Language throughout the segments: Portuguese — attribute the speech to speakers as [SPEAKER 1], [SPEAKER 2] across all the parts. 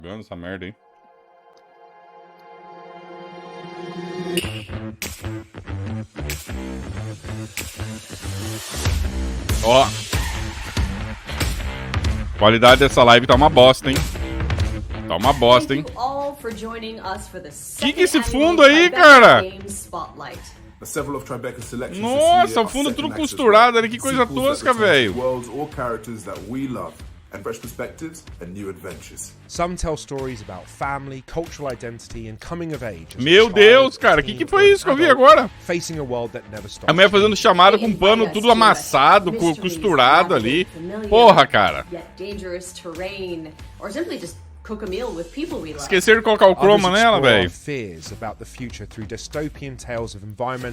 [SPEAKER 1] Jogando essa merda aí. Ó. A qualidade dessa live tá uma bosta, hein? Tá uma bosta, hein? Que é esse fundo aí, cara? Nossa, o fundo tudo costurado ali, que coisa tosca, velho.
[SPEAKER 2] And fresh perspectives and new adventures.
[SPEAKER 3] Some tell stories about family, cultural identity and coming of age.
[SPEAKER 1] Meu Deus, cara, que foi isso que eu vi agora?
[SPEAKER 3] Facing a world that never stops.
[SPEAKER 1] A mulher fazendo chamada com pano tudo amassado, costurado ali. Porra, cara. Esqueceram de colocar o chroma nela, velho.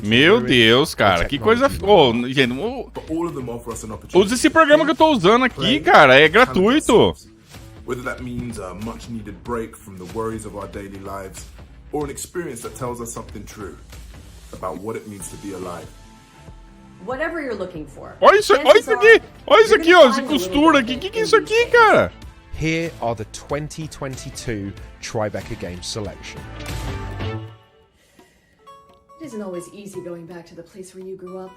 [SPEAKER 1] Meu Deus, cara, que coisa... Oh, gente, usa esse programa que eu tô usando aqui, cara, é gratuito.
[SPEAKER 2] Whether that means a much needed break from the worries of our daily lives or an experience that tells us something true about what it means to be alive.
[SPEAKER 4] Whatever you're looking for.
[SPEAKER 1] Olha isso aqui, olha isso aqui, ó, essa costura aqui. Que é isso aqui, cara?
[SPEAKER 3] Here are the 2022 Tribeca Games selection.
[SPEAKER 4] It isn't always easy going back to the place where you grew up.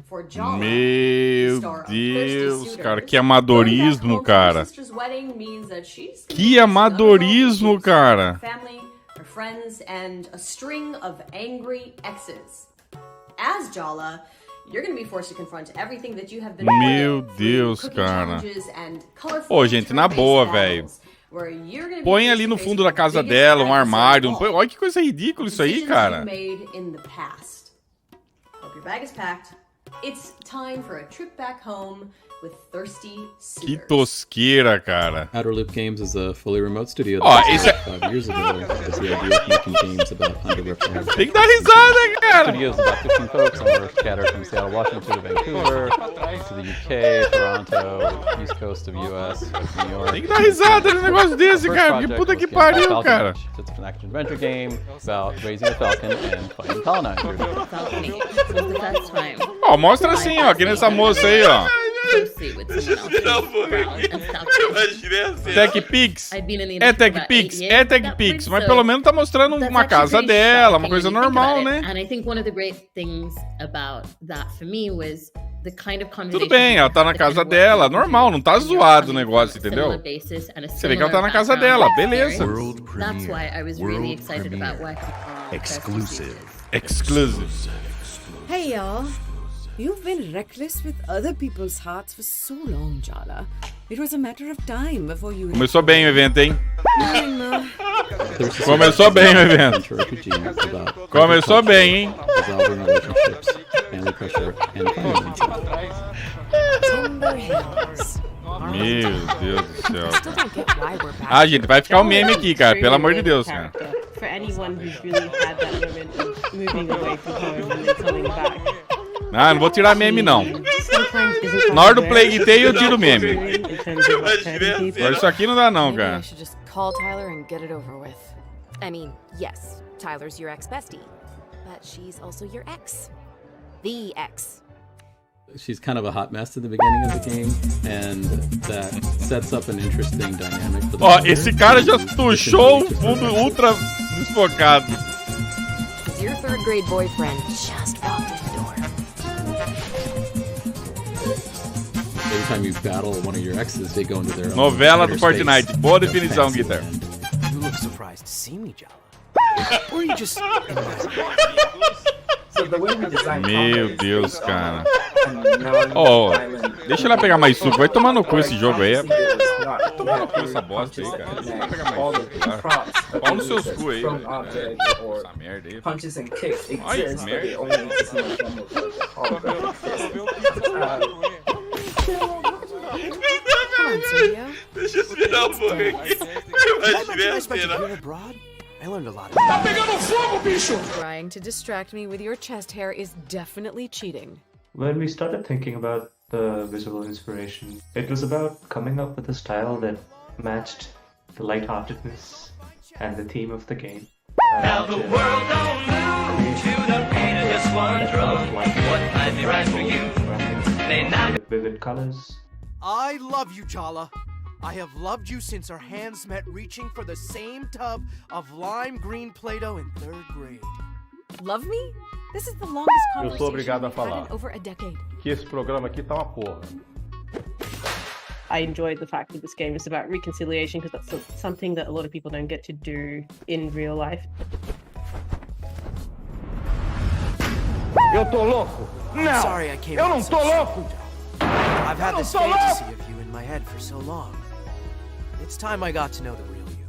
[SPEAKER 4] For Jala,
[SPEAKER 1] Meu Deus, cara, que amadorismo, cara. Que amadorismo, cara.
[SPEAKER 4] Family, her friends, and a string of angry exes. As Jala, you're going to be forced to confront everything that you have been.
[SPEAKER 1] Meu Deus, cara. Ô, gente, na boa, velho. Põe ali no fundo da casa dela um armário. Olha que coisa ridícula isso aí, cara.
[SPEAKER 4] It's time for a trip back home with thirsty suitors.
[SPEAKER 1] Que tosqueira, cara.
[SPEAKER 5] Outer Loop Games is a fully remote studio
[SPEAKER 1] Ó,
[SPEAKER 5] that
[SPEAKER 1] esse é...
[SPEAKER 5] 5 years ago was the idea of making games about underrepresented.
[SPEAKER 1] Tem que dar risada, cara.
[SPEAKER 5] Studios about 15 folks, and we're scattered from Seattle, Washington to Vancouver, to the UK, Toronto, East Coast of US, New York.
[SPEAKER 1] Tem que dar risada nesse negócio desse, cara. Que puta que pariu, cara.
[SPEAKER 5] It's an action-adventure game about raising a falcon and fighting colonizers.
[SPEAKER 1] Ó, mostra assim, ó, que nessa moça aí, ó. TechPix. É TechPix, é TechPix, mas pelo menos tá mostrando uma casa dela, uma coisa normal, né? Tudo bem, ela tá na casa dela, normal, não tá zoado o negócio, entendeu? Você vê que ela tá na casa dela, beleza. Exclusive.
[SPEAKER 6] Hey y'all. You've been reckless with other people's hearts for so long, Jala. It was a matter of time before you...
[SPEAKER 1] Começou bem o evento, hein? Começou bem o evento. Começou bem, hein? Meu Deus do céu, cara. Ah, gente, vai ficar um meme aqui, cara. Pelo amor de Deus, cara. Ah, não vou tirar meme, não. Na hora do Plague Tale eu tiro meme. Mas isso aqui não dá, não, cara.
[SPEAKER 7] Call Tyler and get it over with. I mean, yes, Tyler's your ex-bestie, but she's also your ex. The ex.
[SPEAKER 5] She's kind of a hot mess at the beginning of the game, and that sets up an interesting dynamic for the
[SPEAKER 1] Ó, esse cara já tuchou o fundo ultra desfocado.
[SPEAKER 7] Your third grade boyfriend just walked in the door.
[SPEAKER 5] Every time you battle one of your exes, they go into their
[SPEAKER 1] Novela do Fortnite. Boa definição, Guitar.
[SPEAKER 8] You look surprised to see me, Jala. Or are you just...
[SPEAKER 1] Meu Deus, cara. Oh, deixa ela pegar mais suco. Vai tomar no cu esse jogo aí. Toma no cu essa bosta aí, cara. Deixa ela pegar mais suco, cara. Pau nos seus cu aí, velho. Essa merda aí. Ai, que merda. Deixa eu virar um pouco aqui. Imagina a cena.
[SPEAKER 8] I learned a lot.
[SPEAKER 6] Tá pegando fogo, bicho! Trying to distract me with your chest hair is definitely cheating.
[SPEAKER 9] When we started thinking about the visual inspiration, it was about coming up with a style that matched the lightheartedness and the theme of the game.
[SPEAKER 10] Now the world don't move to the beat of just one drum. What might be right for you may not.
[SPEAKER 9] With vivid colors.
[SPEAKER 8] I love you, Jala. I have loved you since our hands met reaching for the same tub of lime green Play-Doh in 3rd grade.
[SPEAKER 6] Love me? This is the longest
[SPEAKER 11] Eu sou
[SPEAKER 6] conversation
[SPEAKER 11] obrigado a
[SPEAKER 6] we've had
[SPEAKER 11] falar
[SPEAKER 6] in over a decade.
[SPEAKER 11] que esse programa aqui tá uma porra.
[SPEAKER 12] I enjoyed the fact that this game is about reconciliation because that's something that a lot of people don't get to do in real life.
[SPEAKER 11] Eu tô louco? Não!
[SPEAKER 8] Sorry I came
[SPEAKER 11] Eu
[SPEAKER 8] out
[SPEAKER 11] não
[SPEAKER 8] so
[SPEAKER 11] tô
[SPEAKER 8] soon.
[SPEAKER 11] louco!
[SPEAKER 8] I've had
[SPEAKER 11] Eu não
[SPEAKER 8] this
[SPEAKER 11] tô
[SPEAKER 8] fantasy
[SPEAKER 11] louco!
[SPEAKER 8] of you in my head for so long. It's time I got to know the real you.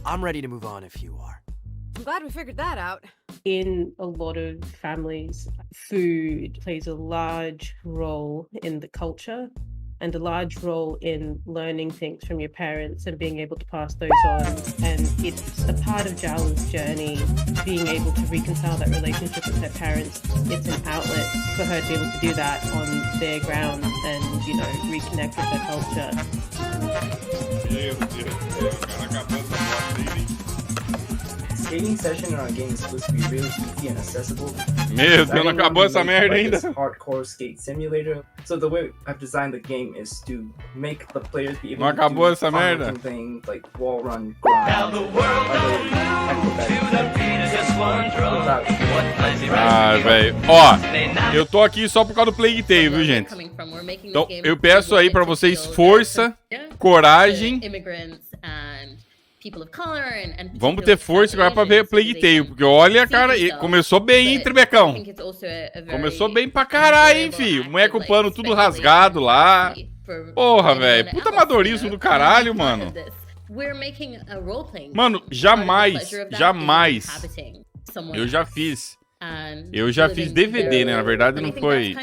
[SPEAKER 8] I'm ready to move on if you are.
[SPEAKER 6] I'm glad we figured that out.
[SPEAKER 12] In a lot of families, food plays a large role in the culture and a large role in learning things from your parents and being able to pass those on. And it's a part of Jala's journey, being able to reconcile that relationship with her parents. It's an outlet for her to be able to do that on their ground and, you know, reconnect with her culture.
[SPEAKER 13] Skating session in our game is supposed to be really easy and accessible.
[SPEAKER 1] Meu Deus, não acabou essa merda ainda.
[SPEAKER 13] Hardcore skate simulator. So the way I've designed the game is to make the players be able
[SPEAKER 1] Não
[SPEAKER 13] to
[SPEAKER 1] acabou
[SPEAKER 13] do
[SPEAKER 1] essa
[SPEAKER 13] fun
[SPEAKER 1] merda.
[SPEAKER 13] looking things like wall run, grind,
[SPEAKER 10] Now the world don't move to the beat of just one drum. What does he
[SPEAKER 1] Ah, velho. Ó, eu tô aqui só por causa do Plague Tale, viu, gente? Então, eu peço aí pra vocês força, coragem. Vamos ter força agora pra ver Plague Tale, porque olha, cara, começou bem, hein, Tribecão? Começou bem pra caralho, hein, filho? O moleque com o pano tudo rasgado lá. Porra, velho. Puta amadorismo do caralho, mano. Mano, jamais. Eu já fiz DVD, né? Na verdade, não foi.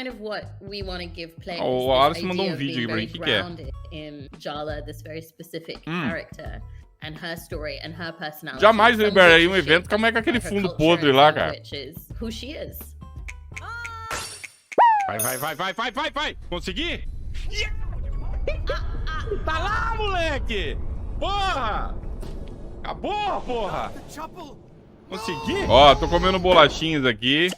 [SPEAKER 1] O Alisson mandou um vídeo aqui pra mim. O que é? Jamais eu liberaria um evento com aquele fundo podre lá, cara. Vai. Consegui? Yeah! Tá lá, moleque! Porra! Acabou, porra! Consegui? Ó, tô comendo bolachinhas aqui.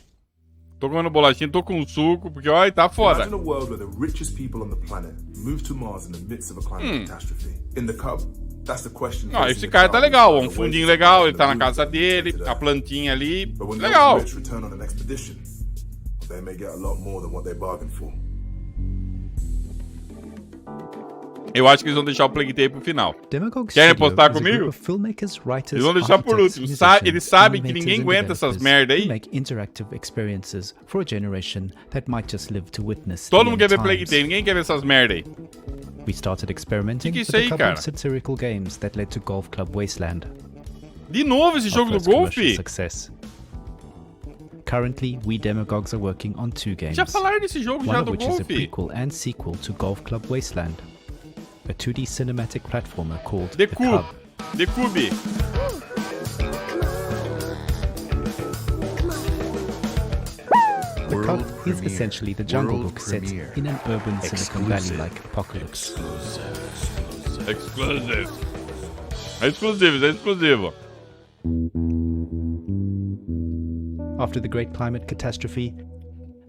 [SPEAKER 1] Tô comendo bolachinha, tô com suco, porque olha, tá foda.
[SPEAKER 2] Imagine a world where the richest people on the planet move to Mars in the midst of a climate catastrophe. In the Cub, that's the question.
[SPEAKER 1] Não, esse cara tá legal, um fundinho legal, ele tá na casa dele, a plantinha ali, legal.
[SPEAKER 2] Return on an expedition, they may get a lot more than what they bargained for.
[SPEAKER 1] Eu acho que eles vão deixar o Plague Tale pro final.
[SPEAKER 14] Demagogue
[SPEAKER 1] Querem
[SPEAKER 14] Studio
[SPEAKER 1] apostar
[SPEAKER 14] is a
[SPEAKER 1] comigo?
[SPEAKER 14] group of filmmakers, writers,
[SPEAKER 1] Eles vão deixar por último. Eles sabem que ninguém aguenta essas merda aí.
[SPEAKER 14] Make interactive experiences for a generation that might just live to witness.
[SPEAKER 1] Todo mundo quer ver Plague Tale, ninguém quer ver essas merda aí.
[SPEAKER 14] We started experimenting
[SPEAKER 1] Que
[SPEAKER 14] with
[SPEAKER 1] isso aí,
[SPEAKER 14] a couple
[SPEAKER 1] cara?
[SPEAKER 14] of satirical games that led to Golf Club Wasteland.
[SPEAKER 1] De novo esse jogo do golfe?
[SPEAKER 14] Success. Currently, we Demagogues are working on 2 games.
[SPEAKER 1] Já falaram desse jogo
[SPEAKER 14] one
[SPEAKER 1] já
[SPEAKER 14] of
[SPEAKER 1] do
[SPEAKER 14] which is a
[SPEAKER 1] golfe?
[SPEAKER 14] prequel and sequel to Golf Club Wasteland, a 2D cinematic platformer called
[SPEAKER 1] The
[SPEAKER 14] The
[SPEAKER 1] Cube.
[SPEAKER 14] Cub.
[SPEAKER 1] The Cube.
[SPEAKER 14] The Cub is essentially the Jungle Book set in an urban Silicon Valley-like apocalypse.
[SPEAKER 1] Exclusive. É exclusivo.
[SPEAKER 14] After the Great Climate Catastrophe,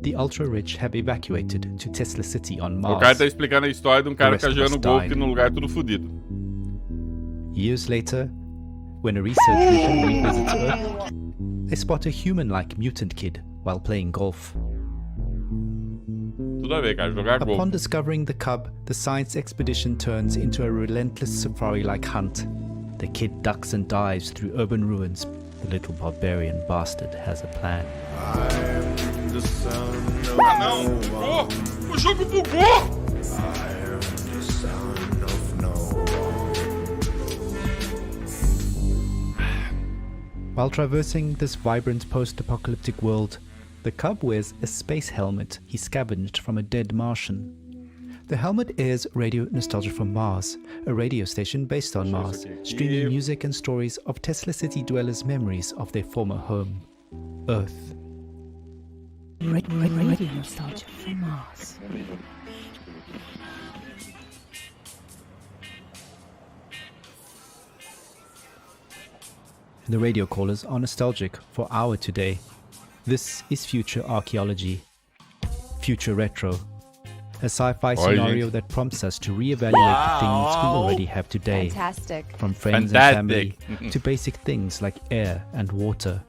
[SPEAKER 14] the ultra-rich have evacuated to Tesla City on Mars.
[SPEAKER 1] O cara tá explicando a história de um cara que tá jogando golfe num lugar tudo fodido.
[SPEAKER 14] Years later, when a research mission revisits Earth, they spot a human-like mutant kid while playing golf.
[SPEAKER 1] Tudo a ver, cara, jogar golfe.
[SPEAKER 14] Upon discovering the Cub, the science expedition turns into a relentless safari-like hunt. The kid ducks and dives through urban ruins. The little barbarian bastard has a plan.
[SPEAKER 1] Ah, não! Oh, o jogo bugou!
[SPEAKER 14] While traversing this vibrant post-apocalyptic world, the Cub wears a space helmet he scavenged from a dead Martian. The helmet airs Radio Nostalgia from Mars, a radio station based on Mars, streaming music and stories of Tesla City dwellers' memories of their former home, Earth.
[SPEAKER 6] Radio Nostalgia from Mars.
[SPEAKER 14] The radio callers are nostalgic for our today. This is future archaeology, future retro, a sci-fi scenario that prompts us to reevaluate the things we already have today.
[SPEAKER 15] Fantastic.
[SPEAKER 14] From friends and family to basic things like air and water.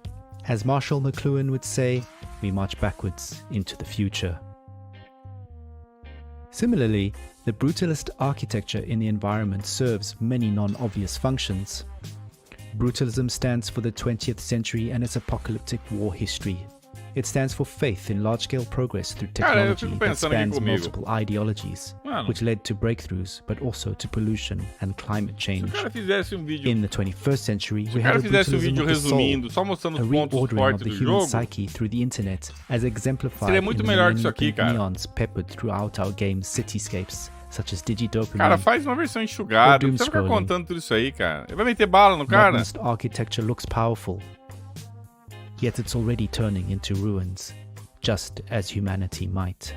[SPEAKER 14] As Marshall McLuhan would say, we march backwards into the future. Similarly, the brutalist architecture in the environment serves many non-obvious functions. Brutalism stands for the 20th century and its apocalyptic war history. It stands for faith in large-scale progress through technology that spans multiple ideologies, which led to breakthroughs, but also to pollution and climate change. In the 21st century, we have a brutalism of the soul, a reordering of the human psyche through the internet, as exemplified in the millennium pink neons peppered throughout our game's cityscapes, such as digidopamine.
[SPEAKER 1] Cara, faz uma versão enxugada, não precisa ficar contando tudo isso aí, cara. Ele vai meter bala no cara.
[SPEAKER 14] Modernist architecture looks powerful, yet it's already turning into ruins, just as humanity might.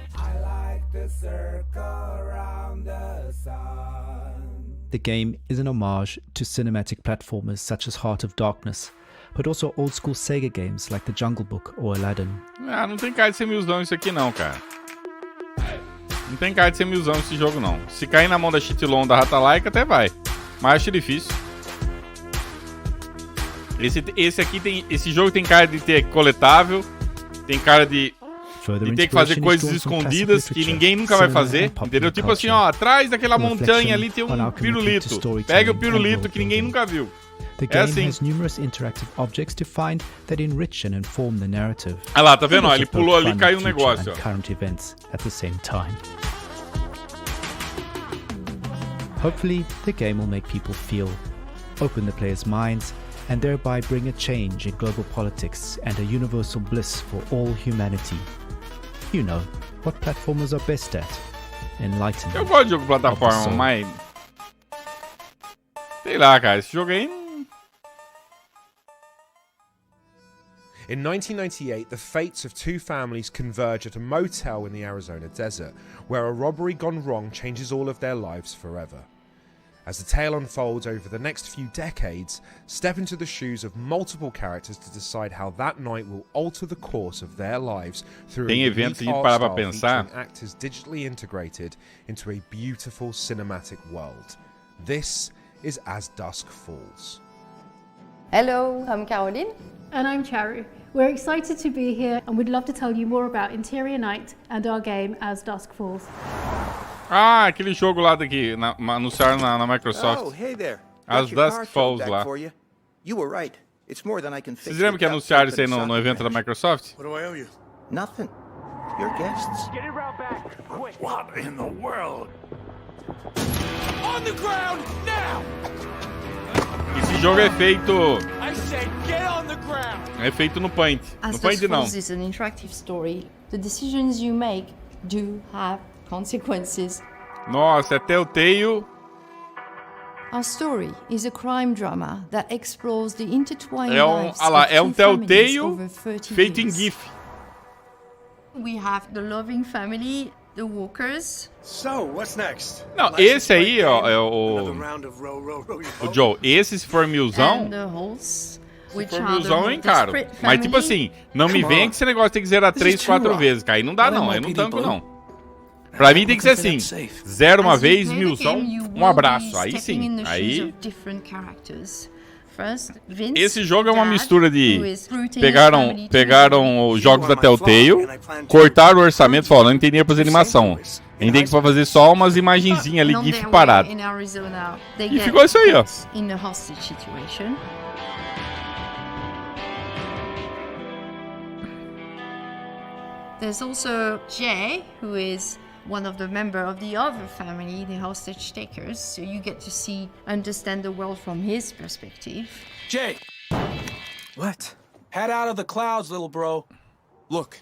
[SPEAKER 14] The game is an homage to cinematic platformers such as Heart of Darkness, but also old-school Sega games like The Jungle Book or Aladdin.
[SPEAKER 1] Ah, não tem cara de ser milzão isso aqui não, cara. Não tem cara de ser milzão esse jogo não. Se cair na mão da Chitilon da Ratalaika até vai, mas acho difícil. Esse aqui tem. Esse jogo tem cara de ter coletável, tem cara de ter que fazer coisas escondidas que ninguém nunca vai fazer, entendeu? Tipo assim, ó, atrás daquela montanha ali tem um pirulito. Pega o pirulito que ninguém nunca viu.
[SPEAKER 14] The game has numerous interactive objects to find that enrich and inform the narrative.
[SPEAKER 1] Ah lá, tá vendo? Ó, ele pulou ali e caiu um negócio, ó.
[SPEAKER 14] Current events at the same time. Hopefully, the game will make people feel, open the players' minds, and thereby bring a change in global politics and a universal bliss for all humanity. You know, what platformers are best at. Enlightenment.
[SPEAKER 1] Eu gosto de jogo plataforma, mas... sei lá, cara, esse jogo aí...
[SPEAKER 3] In 1998, the fates of two families converge at a motel in the Arizona desert, where a robbery gone wrong changes all of their lives forever. As the tale unfolds over the next few decades, step into the shoes of multiple characters to decide how that night will alter the course of their lives through a unique art style featuring actors digitally integrated into a beautiful cinematic world. This is As Dusk Falls.
[SPEAKER 16] Hello, I'm Caroline.
[SPEAKER 17] And I'm Charu. We're excited to be here and we'd love to tell you more about Interior Night and our game As Dusk Falls.
[SPEAKER 1] Ah, aquele jogo lá daqui, anunciaram na Microsoft.
[SPEAKER 18] Oh, hey there.
[SPEAKER 1] As Dusk Falls lá.
[SPEAKER 18] You were right. It's more than I can fix.
[SPEAKER 1] Vocês lembram que anunciaram isso aí no evento da Microsoft?
[SPEAKER 18] What do I owe you? Nothing. Your guests.
[SPEAKER 10] Get it round back, quick.
[SPEAKER 18] What in the world?
[SPEAKER 10] On the ground now.
[SPEAKER 1] Esse jogo é feito...
[SPEAKER 10] I said get on the ground.
[SPEAKER 1] É feito no Paint.
[SPEAKER 16] As
[SPEAKER 1] No Paint
[SPEAKER 16] Dusk
[SPEAKER 1] não.
[SPEAKER 16] Falls is an interactive story. The decisions you make do have consequences.
[SPEAKER 1] Nossa, é Telltale.
[SPEAKER 16] Our story is a crime drama that explores the intertwined lives
[SPEAKER 1] é
[SPEAKER 16] of two
[SPEAKER 1] Telltale
[SPEAKER 16] families over 30
[SPEAKER 1] feito em
[SPEAKER 16] years.
[SPEAKER 1] GIF.
[SPEAKER 16] We have the loving family, the Walkers.
[SPEAKER 18] So, what's next?
[SPEAKER 1] Não, esse aí ó, é o Joe, esse se for milzão,
[SPEAKER 16] And the Halls,
[SPEAKER 1] se
[SPEAKER 16] which
[SPEAKER 1] for
[SPEAKER 16] are the
[SPEAKER 1] milzão eu
[SPEAKER 16] more
[SPEAKER 1] encaro.
[SPEAKER 16] desperate
[SPEAKER 1] Mas tipo
[SPEAKER 16] family.
[SPEAKER 1] assim, não me venha que esse negócio tem que zerar 3, 4 vezes, cara. Aí não dá não, aí não tanco não. Pra mim tem que ser assim, zero uma vez, milzão, um abraço. Aí sim, aí... Esse jogo é uma mistura de... Pegaram os jogos da Telltale, cortaram o orçamento e falaram, não tem dinheiro pra fazer animação. A gente tem que fazer só umas imagenzinhas ali, GIF parado. E ficou isso aí, ó.
[SPEAKER 16] There's also Jay, who is one of the members of the other family, the hostage takers. So you get to understand the world from his perspective.
[SPEAKER 8] Jay! What? Head out of the clouds, little bro. Look.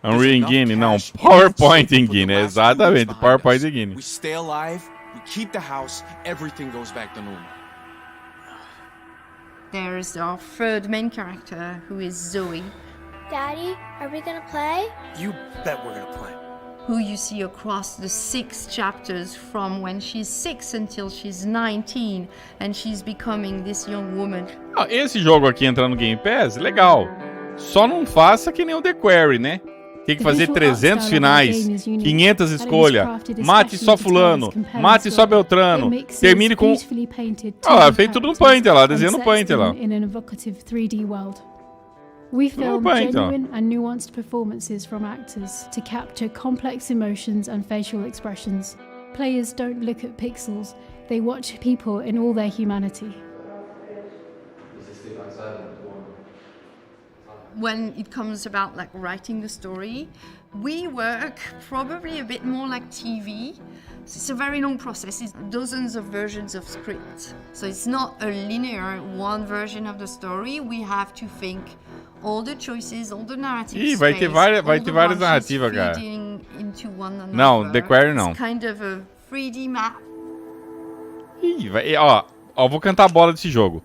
[SPEAKER 1] Unreal Engine, não. PowerPoint Engine, exatamente. PowerPoint Engine.
[SPEAKER 8] We stay alive, we keep the house, everything goes back to normal.
[SPEAKER 16] There's our third main character, who is Zoe.
[SPEAKER 19] Daddy, are we gonna play?
[SPEAKER 8] You bet we're gonna play.
[SPEAKER 16] Who you see across the 6 chapters from when she's 6 until she's 19 and she's becoming this young woman.
[SPEAKER 1] Ah, esse jogo aqui entrando no Game Pass, legal. Só não faça que nem o The Quarry, né? Tem que fazer 300 finais, 500 escolhas, mate só fulano, mate só Beltrano, termine com... Ó, fez tudo no Paint lá, desenho no Paint lá.
[SPEAKER 17] We film genuine and nuanced performances from actors to capture complex emotions and facial expressions. Players don't look at pixels, they watch people in all their humanity.
[SPEAKER 16] When it comes about like writing the story, we work probably a bit more like TV. So it's a very long process. It's dozens of versions of script. So it's not a linear one version of the story. We have to think all the choices, all the narrative
[SPEAKER 1] Ih, vai ter várias narrativas, cara. Não, The Quarry não.
[SPEAKER 16] It's kind of a 3D map.
[SPEAKER 1] Ih, ó, vou cantar a bola desse jogo.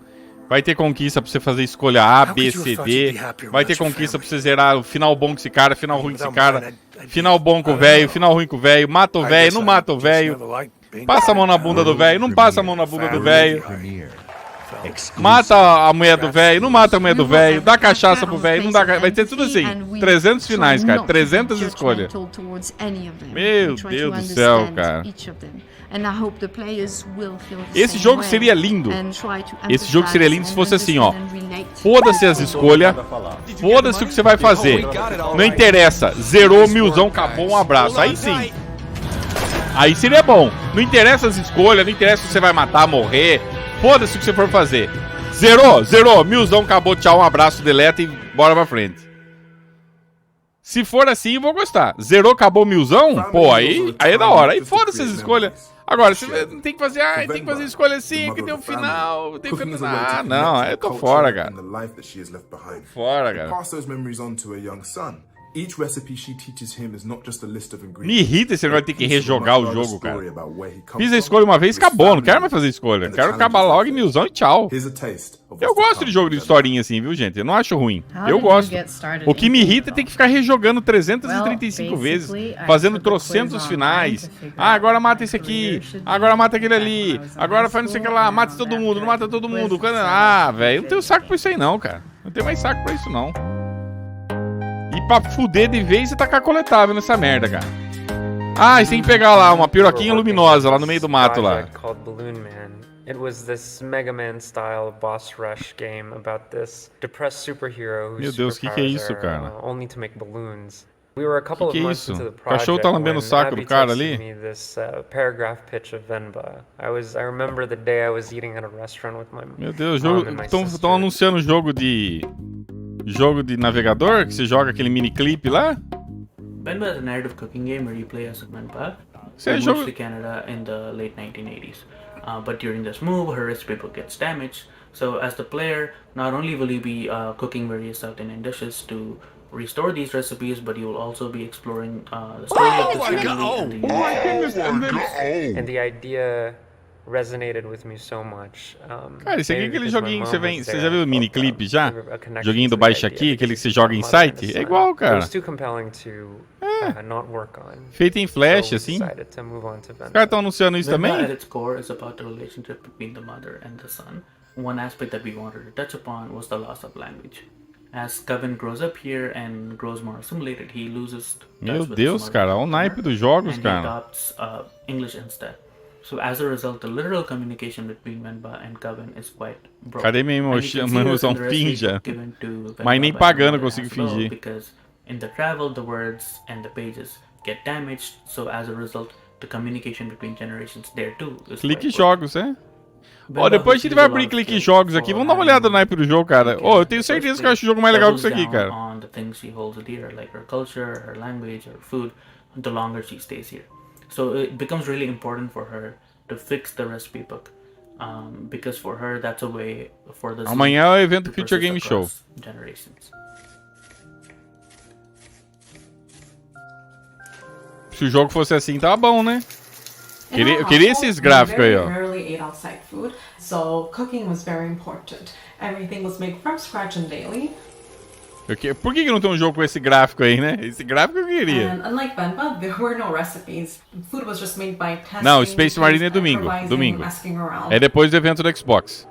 [SPEAKER 1] Vai ter conquista pra você fazer escolha A, B, C, D. Vai ter conquista pra você zerar o final bom com esse cara, final ruim com esse cara. Final bom com o velho, final ruim com o velho. Mata o velho, não mata o velho. Passa a mão na bunda do velho, não passa a mão na bunda do velho. Mata a mulher do velho, não mata a mulher do velho. Dá cachaça pro velho, não dá cachaça. Vai ter tudo assim. 300 finais, cara. 300 escolhas. Meu Deus do céu, cara. Esse jogo seria lindo. Esse jogo seria lindo se fosse assim, ó. Foda-se as escolhas. Foda-se o que você vai fazer. Não interessa. Zerou, milzão, acabou, um abraço. Aí sim. Aí seria bom. Não interessa as escolhas, não interessa se você vai matar, morrer. Foda-se o que você for fazer. Zerou, milzão, acabou, tchau, um abraço, deleta e bora pra frente. Se for assim, eu vou gostar. Zerou, acabou, milzão? Pô, aí é da hora. Aí foda-se as escolhas. Agora, você tem que fazer, tem que fazer escolha assim, que tem um final, tem que... Ah, não, eu tô fora, cara. Fora, cara.
[SPEAKER 2] Each recipe she teaches him is not just a list of ingredients.
[SPEAKER 1] Me irrita esse negócio de ter que rejogar o jogo, cara. Fiz a escolha uma vez, acabou. Não quero mais fazer escolha. Quero acabar logo em milzão e tchau. Eu gosto de jogo de historinha assim, viu, gente? Eu não acho ruim. Eu gosto. O que me irrita é ter que ficar rejogando 335 vezes, fazendo trocentos finais. Ah, agora mata esse aqui. Agora mata aquele ali. Agora faz não sei o que lá. Mata todo mundo, não mata todo mundo. Ah, velho, não tenho saco pra isso aí não, cara. Não tenho mais saco pra isso não. E pra fuder de vez e tacar coletável nessa merda, cara. Ah, e tem que pegar lá uma piroquinha luminosa lá no meio do mato lá.
[SPEAKER 15] It was this Mega Man style boss rush game about this depressed superhero whose superpowers are only to make balloons. We were a couple of months into the project when Abby texted me this paragraph pitch of Venba. I remember the day I was eating at a restaurant with my
[SPEAKER 1] Meu Deus, estão anunciando jogo de navegador que você joga aquele mini clip lá?
[SPEAKER 20] Venba is a narrative cooking game where you play as a Venba.
[SPEAKER 1] Você
[SPEAKER 20] moved to Canada in the late 1980s. But during this move, her recipe book gets damaged. So as the player, not only will you be cooking various South Indian dishes to restore these recipes, but you will also be exploring the story of this family
[SPEAKER 15] and the idea resonated with me so much.
[SPEAKER 1] Cara, esse aqui é aquele joguinho que você já viu o mini clip já? Joguinho do Baixa Aqui, aquele que você joga em site? É igual, cara. Feito em flash, assim. Os caras estão anunciando isso também?
[SPEAKER 20] At its core is about the relationship between the mother and the son. One aspect that we wanted to touch upon was the loss of language. As Kevin grows up here and grows more assimilated, he loses
[SPEAKER 1] Meu Deus, cara, olha o naipe dos jogos, cara.
[SPEAKER 20] He adopts English instead. So as a result, the literal communication between Venba and Kevin is quite broken.
[SPEAKER 1] Cadê minha emoção? Finja. Mas nem pagando eu consigo fingir.
[SPEAKER 20] Because in the travel, the words and the pages get damaged. So as a result, the communication between generations there too is
[SPEAKER 1] Clique jogos, é? Ó, depois a gente vai abrir clique jogos aqui. Vamos dar uma olhada no naipe do jogo, cara. Ó, eu tenho certeza que eu acho o jogo mais legal que isso aqui, cara.
[SPEAKER 20] On the things she holds dear, like her culture, her language, her food, the longer she stays here. So it becomes really important for her to fix the recipe book, because for her that's a way for the
[SPEAKER 1] Amanhã é o evento Future Game Show.
[SPEAKER 20] Generations.
[SPEAKER 1] Se o jogo fosse assim, tava bom, né? Eu queria esses gráficos aí, ó.
[SPEAKER 21] Rarely ate outside food, so cooking was very important. Everything was made from scratch and daily.
[SPEAKER 1] Por que não tem um jogo com esse gráfico aí, né? Esse gráfico eu queria.
[SPEAKER 21] And unlike Venba, there were no recipes. Food was just made by testing.
[SPEAKER 1] Não, Space Marine é domingo. É depois do evento do Xbox.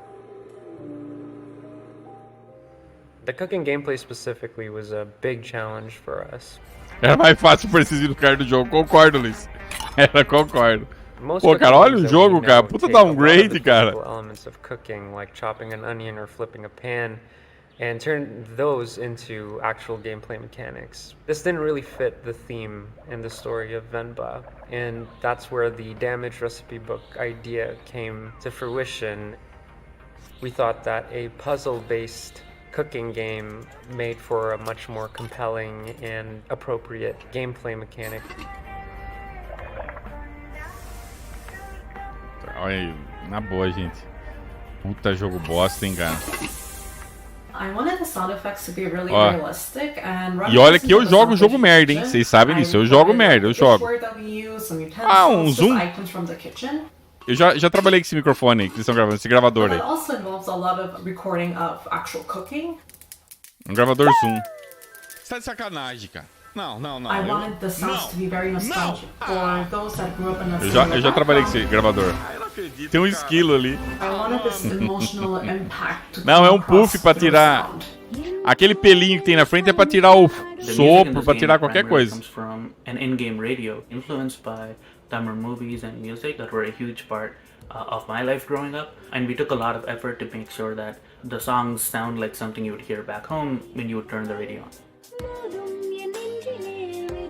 [SPEAKER 15] The cooking gameplay specifically was a big challenge for us.
[SPEAKER 1] Era mais fácil preciso do cara do jogo, concordo, Luiz. Concordo. Pô, cara, olha o jogo, cara. Puta downgrade, cara.
[SPEAKER 15] Elements of cooking, like chopping an onion or flipping a pan, and turn those into actual gameplay mechanics. This didn't really fit the theme and the story of Venba, and that's where the damage recipe book idea came to fruition. We thought that a puzzle-based cooking game made for a much more compelling and appropriate gameplay mechanic.
[SPEAKER 1] Olha aí, na boa, gente. Puta jogo bosta, hein, cara.
[SPEAKER 21] I wanted the sound effects to be really realistic and
[SPEAKER 1] e olha que eu jogo jogo merda, hein? Vocês sabem disso, eu jogo merda, eu jogo. Um zoom. Eu já trabalhei com esse microfone aí, que vocês estão gravando, esse gravador aí. Um gravador zoom. Você tá de sacanagem, cara. Não. Eu já trabalhei com esse gravador. Tem um esquilo ali. Não, é um puff pra tirar. Aquele pelinho que tem na frente é pra tirar o sopro, pra tirar qualquer coisa.
[SPEAKER 20] Tamil movies and music that were a huge part of my life growing up, and we took a lot of effort to make sure that the songs sound like something you would hear back home when you would turn the radio on.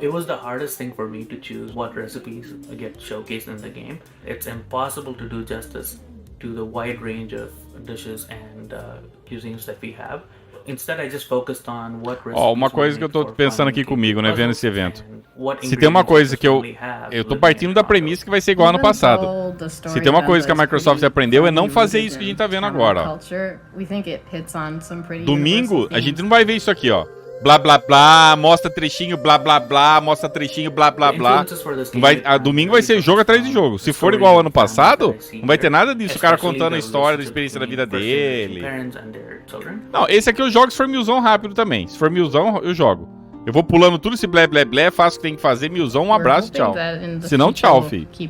[SPEAKER 20] It was the hardest thing for me to choose what recipes get showcased in the game. It's impossible to do justice to the wide range of dishes and cuisines that we have. Instead, I just focused on what recipes.
[SPEAKER 1] Uma coisa que eu tô pensando aqui comigo, né, vendo esse evento. Se tem uma coisa que eu tô partindo da premissa que vai ser igual ano passado. Se tem uma coisa que a Microsoft aprendeu é não fazer isso que a gente tá vendo agora, ó. Domingo, a gente não vai ver isso aqui, ó. Blá blá blá, mostra trechinho, blá blá blá, mostra trechinho, blá blá blá. Domingo vai ser jogo atrás de jogo. Se for igual ao ano passado, não vai ter nada disso. O cara contando a história da experiência da vida dele. Não, esse aqui eu jogo se for milzão rápido também. Se for milzão, eu jogo. Eu vou pulando tudo esse blé blé blé, faço o que tem que fazer, milzão, um abraço, tchau. Se não, tchau, filho. Se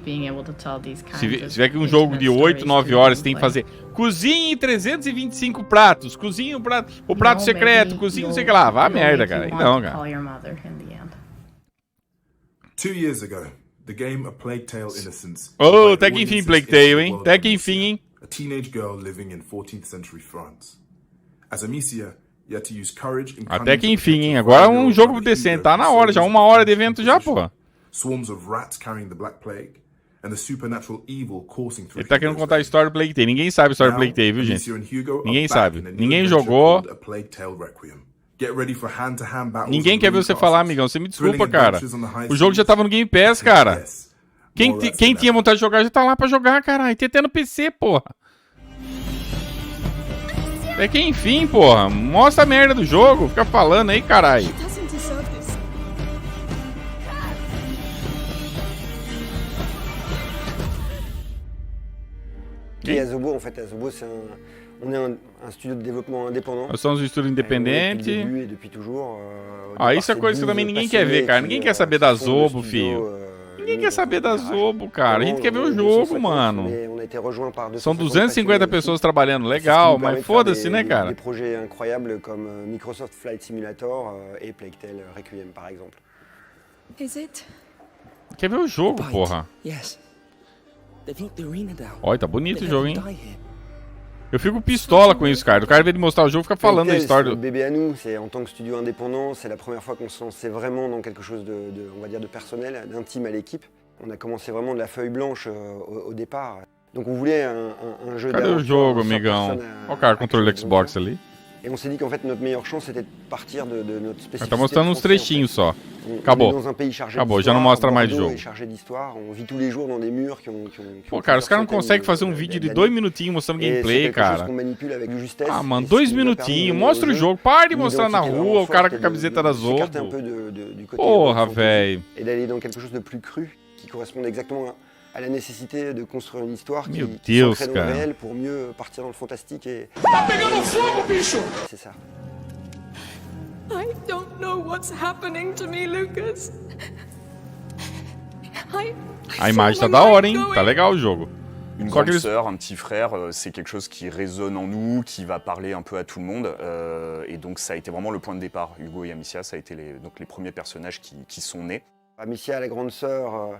[SPEAKER 1] tiver aqui um jogo de 8, 9 horas, você tem que fazer. Cozinhe 325 pratos, cozinhe o prato secreto, cozinhe não sei o que lá. Vá merda, cara. Não, cara.
[SPEAKER 2] 2 years ago, the game A Plague Tale: Innocence.
[SPEAKER 1] Oh, até que enfim, Plague Tale, hein? Até que enfim, hein?
[SPEAKER 2] A teenage girl living in 14th century France. As Amicia, you had to use courage and
[SPEAKER 1] até que enfim, hein? Agora é um jogo decente. Tá na hora já, 1 hora de evento já, pô.
[SPEAKER 2] Swarms of rats carrying the Black Plague.
[SPEAKER 1] Ele tá querendo contar a história do Plague Tale. Ninguém sabe a história do Plague Tale, viu, gente? Ninguém sabe. Ninguém jogou. Ninguém quer ver você falar, amigão. Você me desculpa, cara. O jogo já tava no Game Pass, cara. Quem tinha vontade de jogar já tá lá pra jogar, caralho. Tem até no PC, porra. É que enfim, porra. Mostra a merda do jogo. Fica falando aí, caralho.
[SPEAKER 4] Et Asobo, en fait, Asobo, on est un studio de développement indépendant.
[SPEAKER 1] Nós somos um estúdio independente.
[SPEAKER 4] Et depuis toujours.
[SPEAKER 1] Isso é coisa que também ninguém quer ver, cara. Ninguém quer saber da Asobo, filho. Ninguém quer saber da Asobo, cara. A gente quer ver o jogo, mano. São 250 pessoas trabalhando, legal, mas foda-se, né, cara?
[SPEAKER 4] Des projets incroyables comme Microsoft Flight Simulator et Plague Tale Requiem, par exemple.
[SPEAKER 22] Is it?
[SPEAKER 1] Quer ver o jogo, porra?
[SPEAKER 22] Yes.
[SPEAKER 1] Olha, tá bonito o jogo, hein? Eu fico pistola com isso, cara. O cara vem de mostrar o jogo, fica falando da história do...
[SPEAKER 4] bébé à nous, c'est en tant que studio indépendant, c'est la première fois qu'on se lançait vraiment dans quelque chose de, on va dire, de personnel, d'intime à l'équipe. On a commencé vraiment de la feuille blanche au départ. Donc on voulait un jeu.
[SPEAKER 1] Cadê o jogo, amigão? Olha o cara, controle do Xbox ali.
[SPEAKER 4] Et on s'est dit qu'en fait notre meilleure chance c'était de partir de notre spécificité.
[SPEAKER 1] Tá mostrando uns trechinhos só. Acabou. Acabou, já não mostra mais de jogo. Pô, cara, os caras não conseguem fazer um vídeo de 2 minutinhos mostrando gameplay, cara. Ah, mano, 2 minutinhos, mostra o jogo. Para de mostrar na rua o cara com a camiseta da Zobo. Porra, velho.
[SPEAKER 4] Et d'aller dans quelque chose de plus cru qui corresponde exactement à la nécessité de construire une histoire qui s'ancre dans le réel pour mieux partir dans le fantastique et...
[SPEAKER 10] Tá pegando fogo, bicho!
[SPEAKER 4] C'est ça.
[SPEAKER 22] I don't know what's happening to me, Lucas.
[SPEAKER 1] A imagem tá da hora, hein? Tá legal o jogo.
[SPEAKER 5] Une grande sœur, un petit frère, c'est quelque chose qui résonne en nous, qui va parler un peu à tout le monde. Et donc ça a été vraiment le point de départ. Hugo et Amicia, ça a été les premiers personnages qui sont nés.
[SPEAKER 4] Amicia, la grande sœur,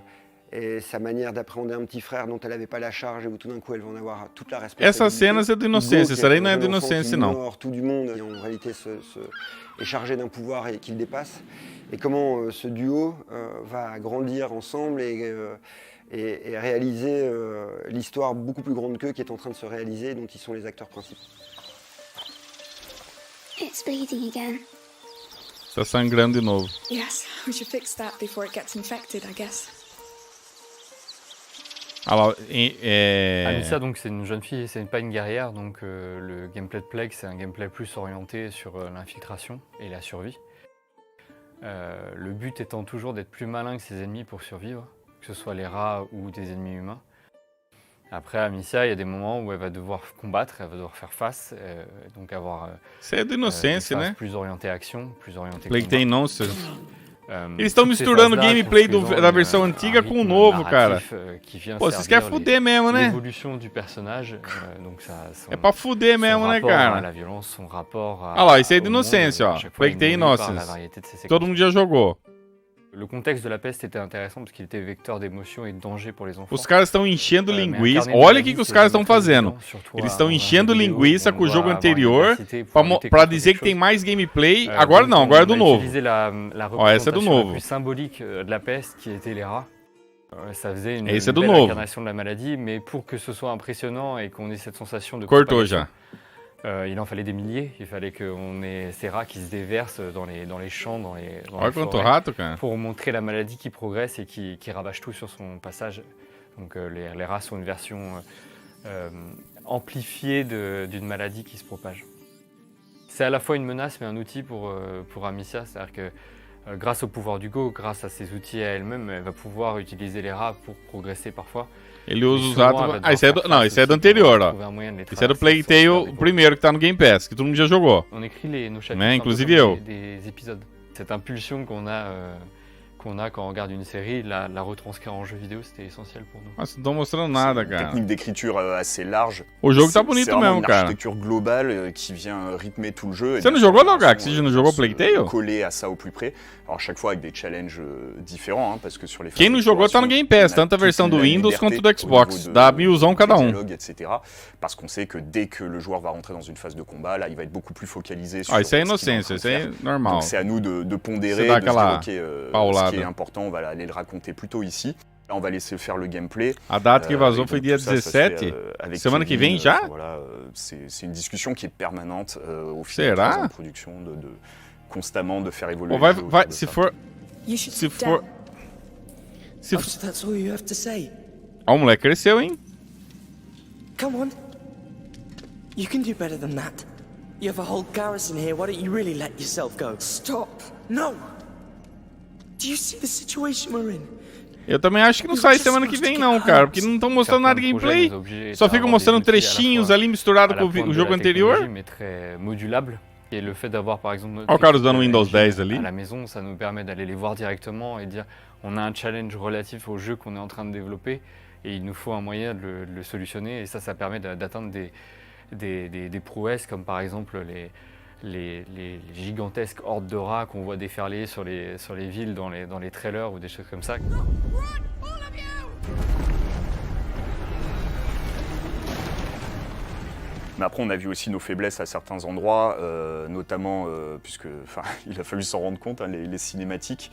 [SPEAKER 4] et sa manière d'appréhender un petit frère dont elle n'avait pas la charge et où tout d'un coup elle va en avoir toute la responsabilité.
[SPEAKER 1] Essas cenas é do Inocência, isso aí não é do Inocência, não.
[SPEAKER 4] Tout du monde, qui en réalité est chargé d'un pouvoir et qu'il dépasse. Et comment ce duo va grandir ensemble et réaliser l'histoire beaucoup plus grande qu'eux qui est en train de se réaliser, dont ils sont les acteurs principaux.
[SPEAKER 19] It's bleeding again.
[SPEAKER 1] Tá sangrando de novo.
[SPEAKER 22] Yes, we should fix that before it gets infected, I guess.
[SPEAKER 1] Alors,
[SPEAKER 7] Amicia, donc c'est une jeune fille, c'est pas une guerrière, donc le gameplay de Plague, c'est un gameplay plus orienté sur l'infiltration et la survie. Le but étant toujours d'être plus malin que ses ennemis pour survivre, que ce soit les rats ou des ennemis humains. Après, Amicia, il y a des moments où elle va devoir combattre, elle va devoir faire face, donc avoir
[SPEAKER 1] c'est de Inocência, né?
[SPEAKER 7] Plus orienté action, plus orienté
[SPEAKER 1] Plague tem Inocência. Eles estão misturando o gameplay da versão antiga com o novo, cara. Pô, vocês querem fuder mesmo, né? É pra fuder mesmo, né, cara? Olha lá, isso aí é de Inocência, ó. Plague tem Inocência. Todo mundo já jogou.
[SPEAKER 7] Le contexte de la peste était intéressant parce qu'il était vecteur d'émotion et de danger pour les enfants.
[SPEAKER 1] Os caras estão enchendo linguiça. Olha o que os caras estão fazendo. Eles estão enchendo linguiça com o jogo anterior pra dizer que tem mais gameplay. Agora não, agora é do novo. Ó, essa é do novo.
[SPEAKER 7] Symbolique de la peste qui était les rats. Ça faisait une
[SPEAKER 1] belle
[SPEAKER 7] incarnation de la maladie, mais pour que ce soit impressionnant et qu'on ait cette sensation de
[SPEAKER 1] cortou já.
[SPEAKER 7] Il en fallait des milliers, il fallait qu'on ait ces rats qui se déversent dans les champs, dans les forêts, pour montrer la maladie qui progresse et qui ravage tout sur son passage. Donc les rats sont une version amplifiée d'une maladie qui se propage. C'est à la fois une menace mais un outil pour Amicia, c'est-à-dire que grâce au pouvoir d'Hugo, grâce à ses outils à elle-même, elle va pouvoir utiliser les rats pour progresser parfois.
[SPEAKER 1] Ele usa os atos... Ah, esse é do... Não, esse é do anterior, ó. Esse é do Plague Tale, o primeiro que tá no Game Pass, que todo mundo já jogou. Né? Inclusive eu.
[SPEAKER 7] Cette impulsion qu'on a quand on regarde une série, la retranscrire en jeu vidéo, c'était essentiel pour nous.
[SPEAKER 1] Nossa, não tô mostrando nada, cara.
[SPEAKER 5] Technique d'écriture assez large.
[SPEAKER 1] O jogo tá bonito mesmo, cara.
[SPEAKER 5] C'est une architecture globale qui vient rythmer tout le jeu.
[SPEAKER 1] Você não jogou, Logax? Você não jogou Plague Tale?
[SPEAKER 5] Coller à ça au plus près. Alors chaque fois avec des challenges différents, hein, parce que sur les.
[SPEAKER 1] Quem não jogou tá no Game Pass, tanto a versão do Windows quanto do Xbox. Dá 1000 cada um.
[SPEAKER 5] Etc. Parce qu'on sait que dès que le joueur va rentrer dans une phase de combat, là, il va être beaucoup plus focalisé sur.
[SPEAKER 1] Ah, isso é inocência, isso é normal.
[SPEAKER 5] Donc c'est à nous de pondérer, de se dire ok, ce qui est important, on va aller le raconter plutôt ici. Là, on va laisser faire le gameplay.
[SPEAKER 1] A data que vazou foi dia 17. Semana que vem já?
[SPEAKER 5] Voilà, c'est une discussion qui est permanente au fil de la production, constamment de faire évoluer.
[SPEAKER 1] Se for.
[SPEAKER 23] That's all you have to say.
[SPEAKER 1] Ó, o moleque cresceu, hein?
[SPEAKER 23] Come on. You can do better than that. You have a whole garrison here. Why don't you really let yourself go? Stop. No. Do you see the situation we're in?
[SPEAKER 1] Eu também acho que não sai semana que vem não, cara, porque não estão mostrando nada de gameplay. Só ficam mostrando trechinhos ali misturado com o jogo anterior.
[SPEAKER 7] Et le fait d'avoir par exemple
[SPEAKER 1] o cara usando Windows 10 ali.
[SPEAKER 7] À la maison, ça nous permet d'aller les voir directement et dire on a un challenge relatif au jeu qu'on est en train de développer et il nous faut un moyen de le solutionner et ça permet d'atteindre des prouesses comme par exemple les gigantesques hordes de rats qu'on voit déferler sur les villes dans les trailers ou des choses comme ça.
[SPEAKER 5] Mais après, on a vu aussi nos faiblesses à certains endroits, notamment, puisque il a fallu s'en rendre compte, hein, les cinématiques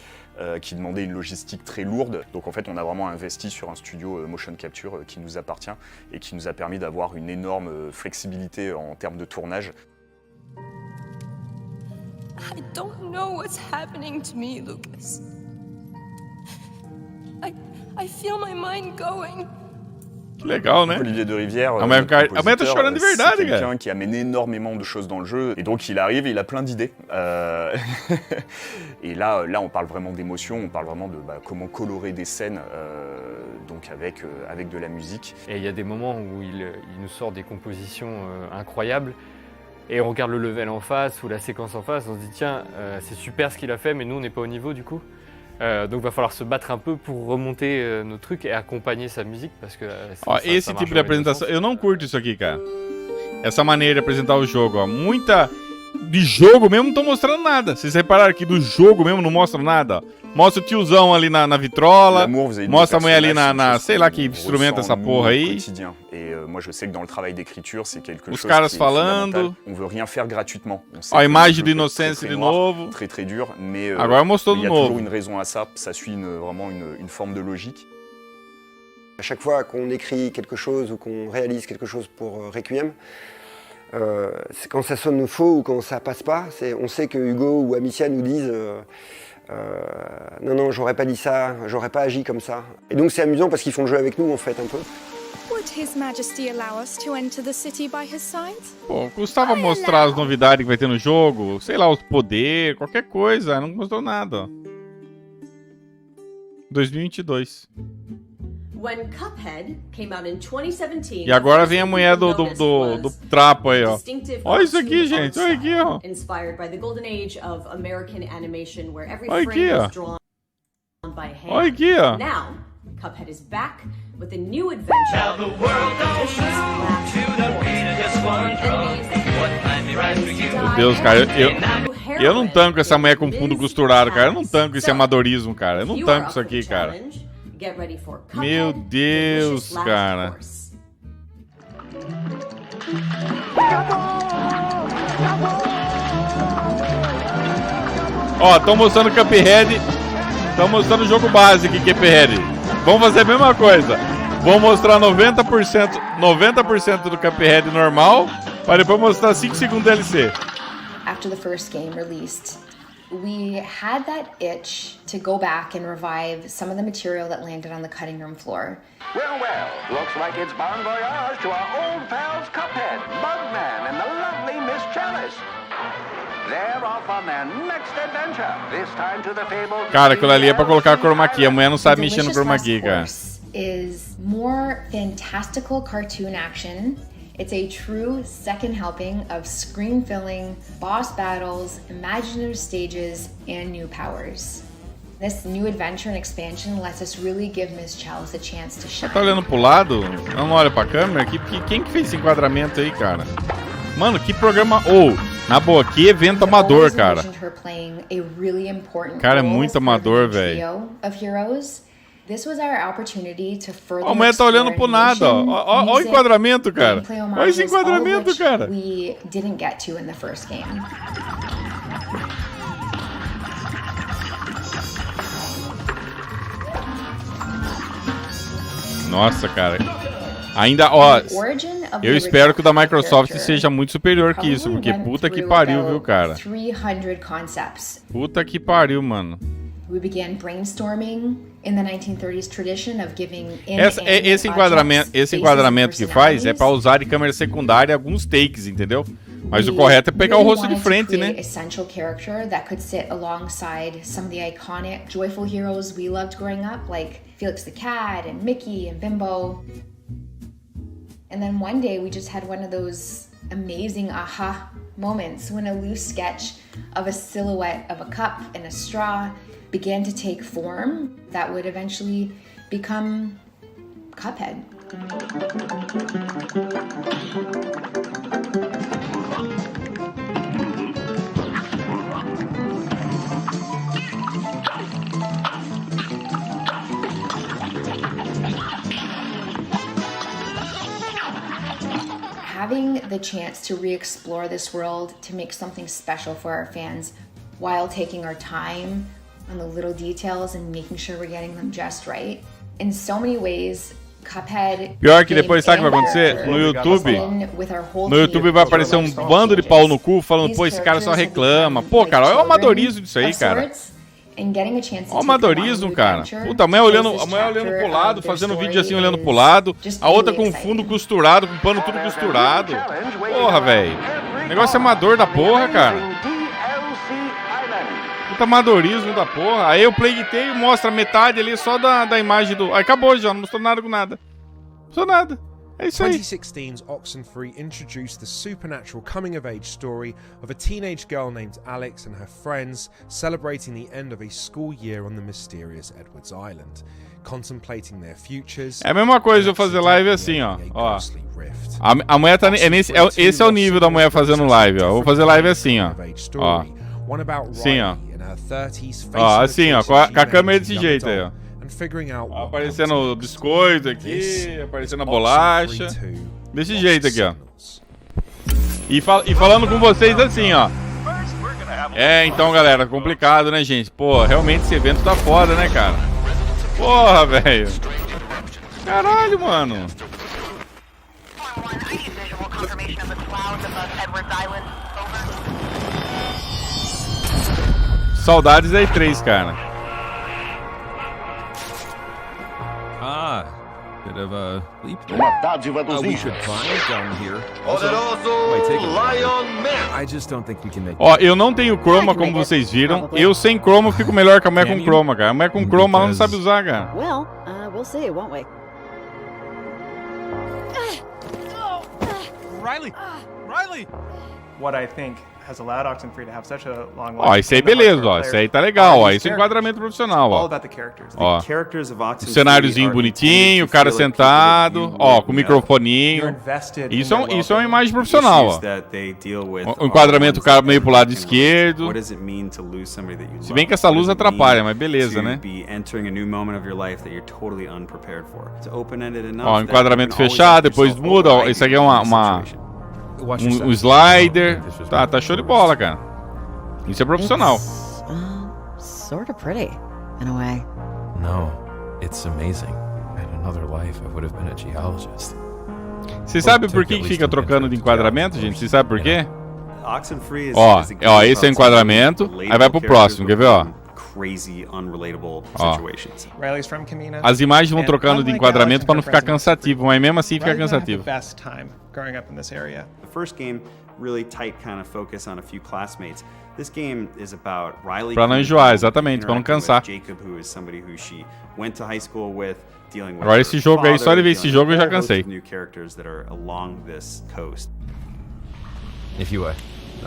[SPEAKER 5] qui demandaient une logistique très lourde. Donc en fait, on a vraiment investi sur un studio motion capture qui nous appartient et qui nous a permis d'avoir une énorme flexibilité en termes de tournage.
[SPEAKER 22] I don't know what's happening to me, Lucas. I feel my mind going.
[SPEAKER 1] Que legal, né?
[SPEAKER 5] Olivier de Rivière,
[SPEAKER 1] a mãe tá chorando de verdade,
[SPEAKER 5] c'est quelqu'un qui amène énormément de choses dans le jeu. Et donc il arrive et il a plein d'idées. Et là, on parle vraiment d'émotion, on parle vraiment de comment colorer des scènes donc avec de la musique.
[SPEAKER 7] Et il y a des moments où il nous sort des compositions incroyables. Et on regarde le level en face ou la séquence en face, on se dit tiens, c'est super ce qu'il a fait, mais nous on n'est pas au niveau du coup. Donc va falloir se battre un peu pour remonter nos trucs et acompanher sa musique parce que
[SPEAKER 1] ó, esse tipo de apresentação, eu não curto isso aqui, cara. Essa maneira de apresentar o jogo, ó. Muita de jogo mesmo não estão mostrando nada. Vocês repararam que do jogo mesmo não mostram nada, ó. Mostra o tiozão ali na vitrola, mostra a mulher ali sei lá que instrumento essa porra aí. Os caras falando. Ó, a imagem do Inocência de novo. Agora mostrou do novo.
[SPEAKER 4] À chaque fois qu'on écrit quelque chose ou qu'on réalise quelque chose pour Requiem, quand ça sonne faux ou quand ça passe pas, on sait que Hugo ou Amicia nous disent non, j'aurais pas dit ça, j'aurais pas agi comme ça. Et donc c'est amusant parce qu'ils font le jeu avec nous en fait un peu.
[SPEAKER 9] Would His Majesty allow us to enter the city by his side?
[SPEAKER 1] Pô, custava mostrar as novidades que vai ter no jogo, sei lá, os poderes, qualquer coisa, não mostrou nada. 2022.
[SPEAKER 11] When Cuphead came out in 2017,
[SPEAKER 1] e agora vem a mulher do trapo aí, ó. Olha isso aqui, gente. Olha aqui, ó.
[SPEAKER 11] Inspired by the golden age of American animation, where every
[SPEAKER 1] frame
[SPEAKER 11] was drawn by hand.
[SPEAKER 1] Olha aqui, ó.
[SPEAKER 11] Now, Cuphead is back with a new adventure. Now the world don't move to the beat of just one drum. What might be right for you?
[SPEAKER 1] Meu Deus, cara, eu não tanco essa mulher com fundo costurado, cara. Eu não tanco esse amadorismo, cara. Eu não tanco isso aqui, cara. Meu Deus, cara. Ó, estão mostrando Cuphead. Estão mostrando o jogo base aqui, Cuphead. Vamos fazer a mesma coisa. Vamos mostrar 90% do Cuphead normal, para depois mostrar 5 segundos DLC.
[SPEAKER 12] After the first game released, we had that itch to go back and revive some of the material that landed on the cutting room floor.
[SPEAKER 24] Well, looks like it's bon voyage to our old pals Cuphead, Bugman, and the lovely Miss Chalice. They're off on their next adventure, this time to the fabled...
[SPEAKER 1] Cara, aquilo ali é pra colocar chroma key. A mulher não sabe mexer no chroma key, cara.
[SPEAKER 12] Is more fantastical cartoon action. It's a true second helping of screen-filling, boss battles, imaginative stages, and new powers. This new adventure and expansion lets us really give Miss Chalice a chance to shine.
[SPEAKER 1] Tá olhando pro lado? Não olha pra câmera? Quem que fez esse enquadramento aí, cara? Mano, que programa... na boa, que evento amador, cara. Cara, é muito amador, velho. A mulher tá olhando pro nada, ó. Ó o enquadramento, cara. Olha esse enquadramento, cara. Nossa, cara. Ainda, ó, eu espero que o da Microsoft seja muito superior que isso, porque puta que pariu, viu, cara? Puta que pariu, mano. Esse enquadramento que faz é pra usar de câmera secundária alguns takes, entendeu? Mas o correto é pegar o rosto de frente, né?
[SPEAKER 12] Essential character that could sit alongside some of the iconic joyful heroes we loved growing up, like Felix the Cat and Mickey and Bimbo. And then one day we just had one of those amazing aha moments when a loose sketch of a silhouette of a cup and a straw began to take form that would eventually become Cuphead. Having the chance to re-explore this world, to make something special for our fans while taking our time on the little details and making sure we're getting them just right. In so many ways, Cuphead...
[SPEAKER 1] Pior que depois, sabe o que vai acontecer? No YouTube vai aparecer um bando de pau no cu falando, pô, esse cara só reclama. Pô, cara, olha o amadorismo disso aí, cara. Olha o amadorismo, cara. Puta, a mulher olhando pro lado, fazendo vídeo assim, olhando pro lado. A outra com fundo costurado, com pano tudo costurado. Porra, velho. Negócio amador da porra, cara. Puta amadorismo da porra. Aí o Plague Tale mostra metade ali só da imagem do... Aí acabou já, não mostrou nada com nada. Não mostrou nada. É isso aí.
[SPEAKER 3] 2016's Oxenfree introduced the supernatural coming-of-age story of a teenage girl named Alex and her friends celebrating the end of a school year on the mysterious Edwards Island, contemplating their futures.
[SPEAKER 1] É a mesma coisa eu fazer live assim, ó. A mulher tá esse é o nível da mulher fazendo live, ó. Eu vou fazer live assim, ó. Ó. Sim, ó. Ó, assim, ó, com a câmera desse jeito aí, ó. Aparecendo o biscoito aqui, aparecendo a bolacha. Desse jeito aqui, ó. E falando com vocês assim, ó. Então, galera, complicado, né, gente? Pô, realmente esse evento tá foda, né, cara? Porra, velho. Caralho, mano. Saudades da E3, cara.
[SPEAKER 6] Bit of a leap.
[SPEAKER 24] Uma dádiva dos
[SPEAKER 6] We should climb down here.
[SPEAKER 24] Lion
[SPEAKER 6] I just don't think we can make.
[SPEAKER 1] Ó, eu não tenho chroma, como vocês viram. Eu sem chroma fico melhor que a mulher com chroma, cara. A mulher com chroma ela não sabe usar, cara.
[SPEAKER 13] Well, we'll see, won't we?
[SPEAKER 14] Riley! What I think has allowed Oxenfree to have such a long life.
[SPEAKER 1] Ó, isso aí beleza, ó. Isso aí tá legal, ó. Isso é enquadramento profissional, ó. Ó. O cenáriozinho bonitinho, o cara sentado, ó, com o microfoninho. Isso é uma imagem profissional, ó. O enquadramento do cara meio pro lado esquerdo. Se bem que essa luz atrapalha, mas beleza, né? Ó, enquadramento fechado, depois muda, ó. Isso aqui é um slider. Tá show de bola, cara. Isso é profissional.
[SPEAKER 13] Sort of pretty, in a way.
[SPEAKER 6] No, it's amazing. In another life, I would have been a geologist.
[SPEAKER 1] Você sabe por que fica trocando de enquadramento, gente? Você sabe por quê? Ó, esse é o enquadramento. Aí vai pro próximo, quer ver, ó? Ó. As imagens vão trocando de enquadramento para não ficar cansativo, mas mesmo assim fica cansativo. Pra não enjoar, exatamente, pra não cansar. Agora esse jogo aí, só de ver esse jogo eu já cansei.
[SPEAKER 6] If you know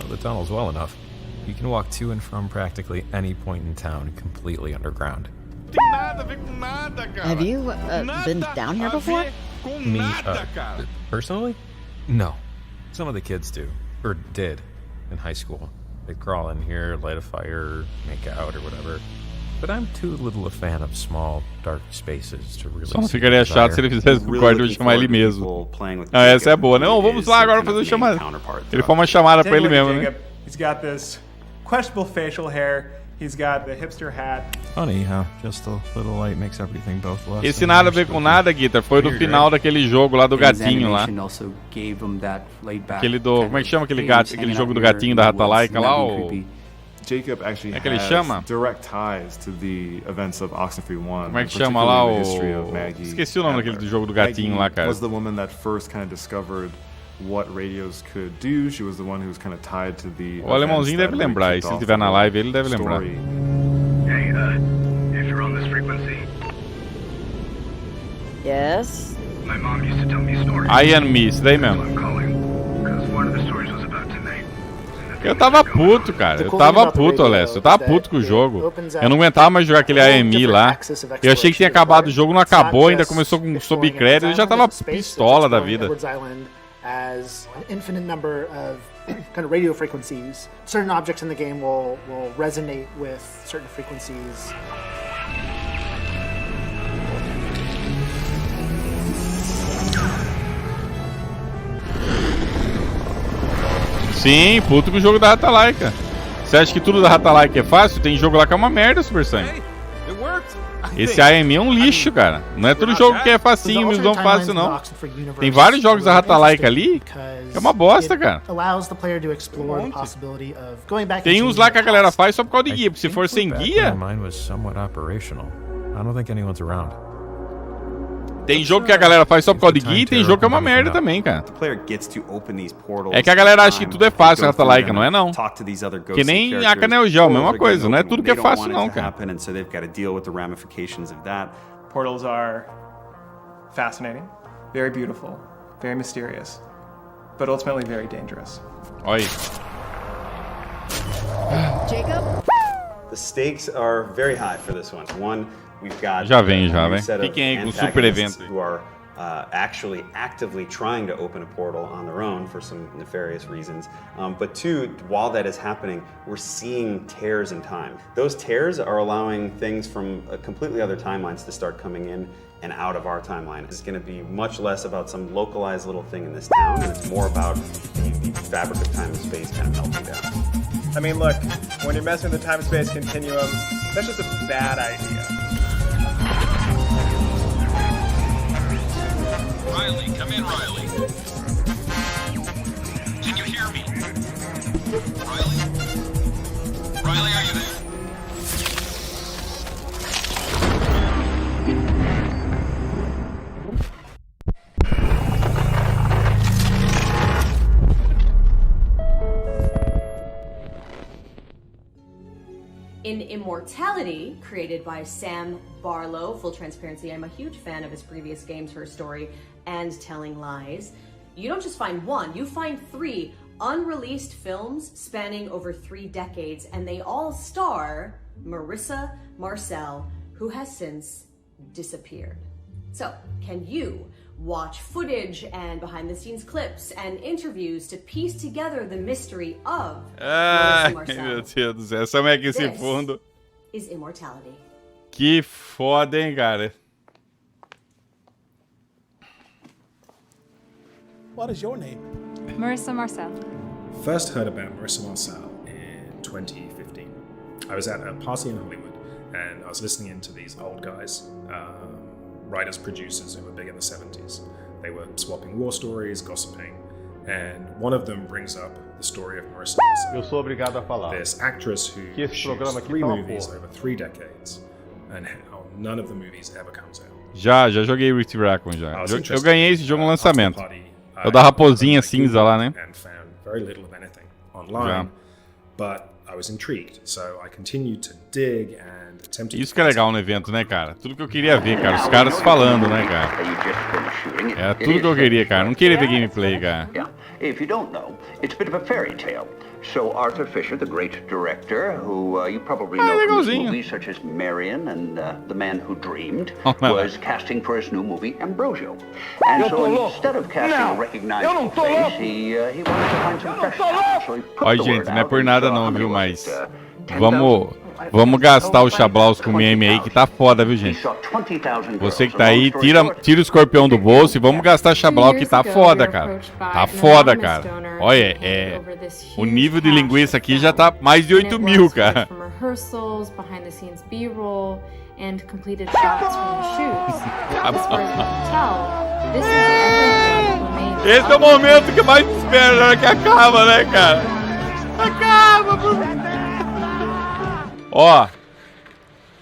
[SPEAKER 6] the tunnels well enough, you can walk to and from practically any point in town completely underground.
[SPEAKER 1] Tem nada a ver com nada, cara.
[SPEAKER 13] Have you been down here before?
[SPEAKER 6] Me, personally? No. Some of the kids do, or did, in high school. They'd crawl in here, light a fire, make out, or whatever. But I'm too little a fan of small, dark spaces to really.
[SPEAKER 1] Só não ficaria chato se ele fizesse o quarto e chamar ele mesmo. Ah, essa é boa. Não, vamos lá agora fazer uma chamada. Ele foi uma chamada pra ele mesmo, né?
[SPEAKER 14] He's got this questionable facial hair. He's got the hipster hat.
[SPEAKER 6] Funny how just a little light makes everything both less.
[SPEAKER 1] Esse nada a ver com nada, Guitar, foi no final daquele jogo lá do gatinho lá. Aquele do, como é que chama aquele jogo do gatinho da Rata Laika lá, o
[SPEAKER 25] Jacob actually
[SPEAKER 1] que ele chama?
[SPEAKER 25] Direct ties to the events of Oxenfree 1.
[SPEAKER 1] Como é que chama lá o... Esqueci o nome daquele do jogo do gatinho lá, cara.
[SPEAKER 25] Was the woman that first kind of discovered what radios could do. She was the one who was kind of tied to the.
[SPEAKER 1] O alemãozinho deve lembrar, e se ele estiver na live, ele deve lembrar.
[SPEAKER 26] Hey, if you're on this frequency.
[SPEAKER 13] Yes.
[SPEAKER 26] My mom used to tell me stories.
[SPEAKER 1] I and me, isso daí mesmo. Eu tava puto, cara. Eu tava puto, Alessio. Eu tava puto com o jogo. Eu não aguentava mais jogar aquele AMI lá. Eu achei que tinha acabado o jogo, não acabou, ainda começou com subcrédito. Eu já tava pistola da vida.
[SPEAKER 27] As an infinite number of kind of radio frequencies. Certain objects in the game will resonate with certain frequencies.
[SPEAKER 1] Sim, puto com o jogo da Rata Laika. Você acha que tudo da Rata Laika é fácil? Tem jogo lá que é uma merda, Super Sangue. Esse AMI é um lixo, cara. Não é todo jogo que é facinho, mas não fácil, não. Tem vários jogos da Rata Laika ali que é uma bosta, cara. Tem uns lá que a galera faz só por causa de guia, porque se for sem guia... Tem jogo que a galera faz só por causa de guia e tem jogo que é uma merda também, cara. É que a galera acha que tudo é fácil, Rata Laika, não é não. Que nem a Canel Gel, mesma coisa, não é tudo que é fácil não, cara.
[SPEAKER 14] Portals are fascinating, very beautiful, very mysterious, but ultimately very dangerous.
[SPEAKER 1] Oi.
[SPEAKER 8] Jacob? The stakes are very high for this one. One, we've got
[SPEAKER 1] Já vem, já,
[SPEAKER 8] a new
[SPEAKER 1] né?
[SPEAKER 8] set of
[SPEAKER 1] Fiquem aí com o super
[SPEAKER 8] antagonists
[SPEAKER 1] evento.
[SPEAKER 8] who are actually actively trying to open a portal on their own for some nefarious reasons. But two, while that is happening, we're seeing tears in time. Those tears are allowing things from completely other timelines to start coming in and out of our timeline. It's going to be much less about some localized little thing in this town, and it's more about the fabric of time and space kind of melting down.
[SPEAKER 14] I mean, look, when you're messing with the time-space continuum, that's just a bad idea.
[SPEAKER 15] Riley, come in, Riley. Can you hear me? Riley? Riley, are you there?
[SPEAKER 11] In Immortality, created by Sam Barlow, full transparency, I'm a huge fan of his previous games, Her Story and Telling Lies. You don't just find one, you find 3 unreleased films spanning over 3 decades, and they all star Marissa Marcel, who has since disappeared. So, can you watch footage and behind-the-scenes clips and interviews to piece together the mystery of Marissa Marcel?
[SPEAKER 1] Meu Deus do céu, essa mulher aqui esse fundo.
[SPEAKER 11] Is Immortality.
[SPEAKER 1] Que foda, hein, cara?
[SPEAKER 16] What is your name?
[SPEAKER 17] Marissa Marcel.
[SPEAKER 16] First heard about Marissa Marcel in 2015. I was at a party in Hollywood and I was listening in to these old guys, writers, producers who were big in the 70s. They were swapping war stories, gossiping, and one of them brings up the story of Marissa Marcel.
[SPEAKER 18] Eu sou obrigado a falar.
[SPEAKER 16] This actress who shoots 3 movies over 3 decades, and how none of the movies ever comes out.
[SPEAKER 1] Já joguei Rift Raccoon já. Eu ganhei esse jogo no lançamento. É o da raposinha cinza lá, né?
[SPEAKER 16] And found very little of anything online, but I was intrigued, so I continued to dig and attempted.
[SPEAKER 1] Isso que é legal no evento, né, cara? Tudo que eu queria ver, cara. Os caras falando, né, cara? É tudo que eu queria, cara. Não queria ver gameplay, cara.
[SPEAKER 24] If you don't know, it's a bit of a fairy tale. So Arthur Fisher, the great director, who you probably know from his movies such as Marion and The Man Who Dreamed, was casting for his new movie Ambrosio. And so instead of casting a recognizable face, he wanted to find some fresh talent. So he put
[SPEAKER 1] Ó,
[SPEAKER 24] the
[SPEAKER 1] gente,
[SPEAKER 24] word
[SPEAKER 1] não é
[SPEAKER 24] out
[SPEAKER 1] por
[SPEAKER 24] and
[SPEAKER 1] nada
[SPEAKER 24] saw
[SPEAKER 1] não,
[SPEAKER 24] how many
[SPEAKER 1] viu,
[SPEAKER 24] was
[SPEAKER 1] mas
[SPEAKER 24] it,
[SPEAKER 1] vamos gastar o Chablaus com meme aí que tá foda, viu, gente? Você que tá aí, tira o escorpião do bolso e vamos gastar Chablau que tá foda, cara. Tá foda, cara. Olha, o nível de linguiça aqui já tá mais de 8 mil, cara.
[SPEAKER 17] Rehearsals, behind the scenes B-roll, and completed shots from the shoots. As far as we can tell, this is everything that remains.
[SPEAKER 1] Esse é o momento que eu mais espero na hora que acaba, né, cara? Acaba, por Ó,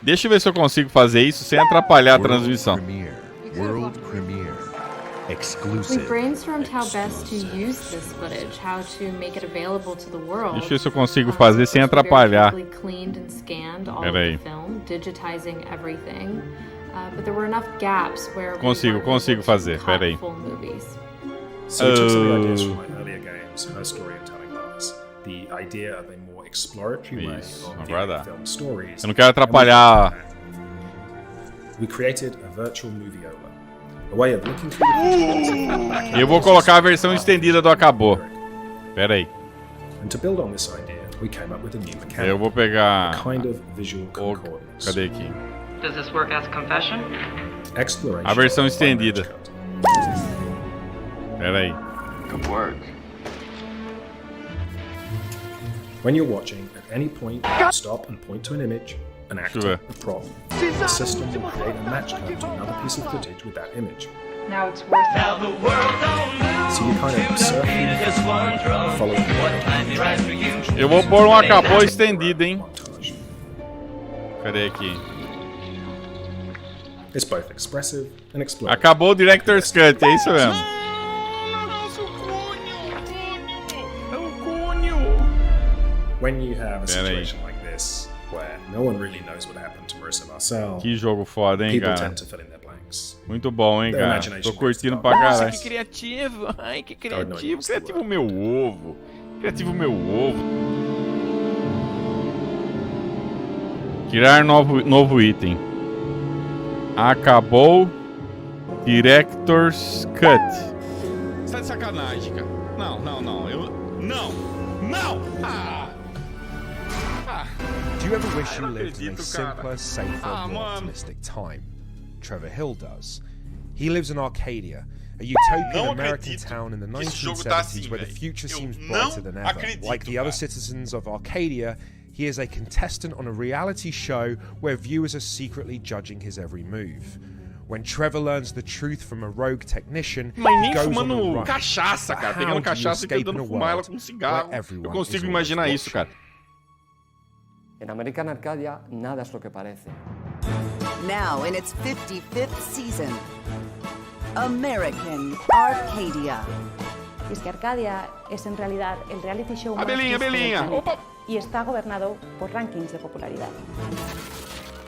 [SPEAKER 1] deixa eu ver se eu consigo fazer isso sem atrapalhar a transmissão.
[SPEAKER 17] World premiere. Exclusive. We brainstormed how best to use this footage, how to make it available to the world.
[SPEAKER 1] Deixa eu ver se eu consigo fazer sem atrapalhar.
[SPEAKER 17] Cleaned and scanned all
[SPEAKER 1] of the
[SPEAKER 17] film, digitizing everything. But there were enough gaps where
[SPEAKER 1] consigo fazer. Pera aí.
[SPEAKER 16] So we took some of the ideas from my earlier games, Her Story and Telling Lies. The idea of a more exploratory way of viewing film stories.
[SPEAKER 1] Eu não quero atrapalhar.
[SPEAKER 16] We created a virtual moviola, a way of looking through the pictures.
[SPEAKER 1] Eu vou colocar a versão estendida do Acabou. Pera aí.
[SPEAKER 16] And to build on this idea, we came up with a new mechanic.
[SPEAKER 1] Eu vou pegar
[SPEAKER 16] a kind of visual concordance.
[SPEAKER 1] Cadê aqui?
[SPEAKER 20] Does this work as confession?
[SPEAKER 16] Exploration.
[SPEAKER 1] A versão estendida. Pera aí.
[SPEAKER 24] Good work.
[SPEAKER 16] When you're watching, at any point, stop and point to an image, an actor, a prop. The system will create a match code to another piece of footage with that image.
[SPEAKER 18] Now it's worth it.
[SPEAKER 10] Now the world don't move.
[SPEAKER 16] So you kind of surf
[SPEAKER 10] Just one drum.
[SPEAKER 16] following
[SPEAKER 10] What time be right for you?
[SPEAKER 1] Eu vou pôr um Acabou estendido, hein? Cadê aqui?
[SPEAKER 16] It's both expressive and explosive.
[SPEAKER 1] Acabou o Director's Cut, é isso mesmo.
[SPEAKER 16] When you have a situation like this, where no one really knows what happened to Marissa Marcel.
[SPEAKER 1] Que jogo foda, hein,
[SPEAKER 16] People
[SPEAKER 1] cara?
[SPEAKER 16] tend to fill in their blanks.
[SPEAKER 1] Muito bom, hein,
[SPEAKER 16] Their
[SPEAKER 1] cara?
[SPEAKER 16] imagination
[SPEAKER 1] Tô curtindo
[SPEAKER 16] goes
[SPEAKER 1] pra
[SPEAKER 16] to
[SPEAKER 1] caralho.
[SPEAKER 16] God.
[SPEAKER 1] Que criativo. Ai, que criativo. Criativo meu ovo. Criativo meu ovo. Criar novo item. Acabou. Director's Cut. Você tá de sacanagem, cara. Não. Não!
[SPEAKER 3] Do you ever wish you lived in a simpler, safer, more optimistic time? Trevor Hill does. He lives in Arcadia, a utopian American town in the 1970s where the future seems brighter than ever. Like the other citizens of Arcadia, he is a contestant on a reality show where viewers are secretly judging his every move. When Trevor learns the truth from a rogue technician, he goes on a run.
[SPEAKER 1] Cachaça, cara. Pegando cachaça e tentando fumar ela com cigarro. Eu consigo imaginar isso, cara.
[SPEAKER 2] En American Arcadia, nada es lo que parece.
[SPEAKER 5] Now in its 55th season, American Arcadia.
[SPEAKER 7] Y es que Arcadia es en realidad el reality show más
[SPEAKER 1] Belinha.
[SPEAKER 7] y está gobernado por rankings de popularidad.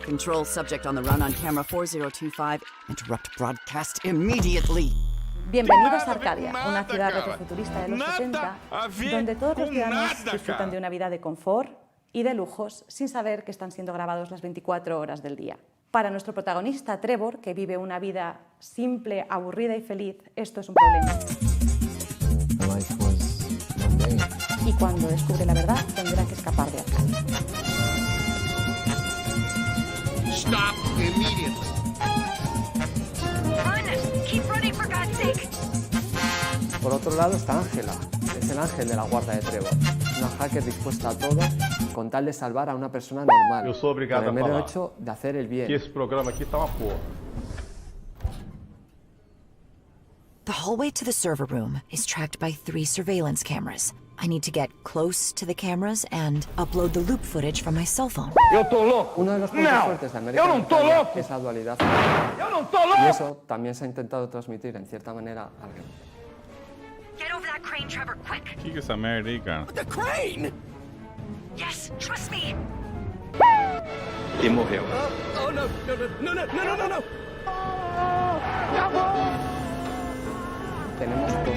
[SPEAKER 5] Control subject on the run on camera 4025. Interrupt broadcast immediately.
[SPEAKER 7] Bienvenidos a Arcadia, una ciudad retrofuturista de los 70, donde todos los ciudadanos disfrutan de una vida de confort y de lujos sin saber que están siendo grabados las 24 horas del día. Para nuestro protagonista Trevor, que vive una vida simple, aburrida y feliz, esto es un problema. Y cuando descubre la verdad, tendrá que escapar de Arcadia.
[SPEAKER 15] Stop immediately.
[SPEAKER 5] Run! Keep running for God's sake!
[SPEAKER 2] Por otro lado está Ángela, es el ángel de la guarda de Trevor. Una hacker dispuesta a todo con tal de salvar a una persona normal.
[SPEAKER 18] Eu sou obrigado
[SPEAKER 2] por el
[SPEAKER 18] a
[SPEAKER 2] mero
[SPEAKER 18] falar
[SPEAKER 2] hecho de hacer el bien.
[SPEAKER 18] que esse programa aqui tá uma porra.
[SPEAKER 5] The hallway to the server room is tracked by 3 surveillance cameras. I need to get close to the cameras and upload the loop footage from my cell phone.
[SPEAKER 2] Yo tô louco. Uno de los puntos fuertes de American Arcadia es la dualidad.
[SPEAKER 15] Yo no tô louco.
[SPEAKER 2] Y eso también se ha intentado transmitir en cierta manera al game.
[SPEAKER 5] Get over that crane, Trevor, quick!
[SPEAKER 1] Que é essa merda aí, cara?
[SPEAKER 5] The crane! Yes, trust me!
[SPEAKER 8] E morreu.
[SPEAKER 15] Oh, no.
[SPEAKER 2] Tenemos dos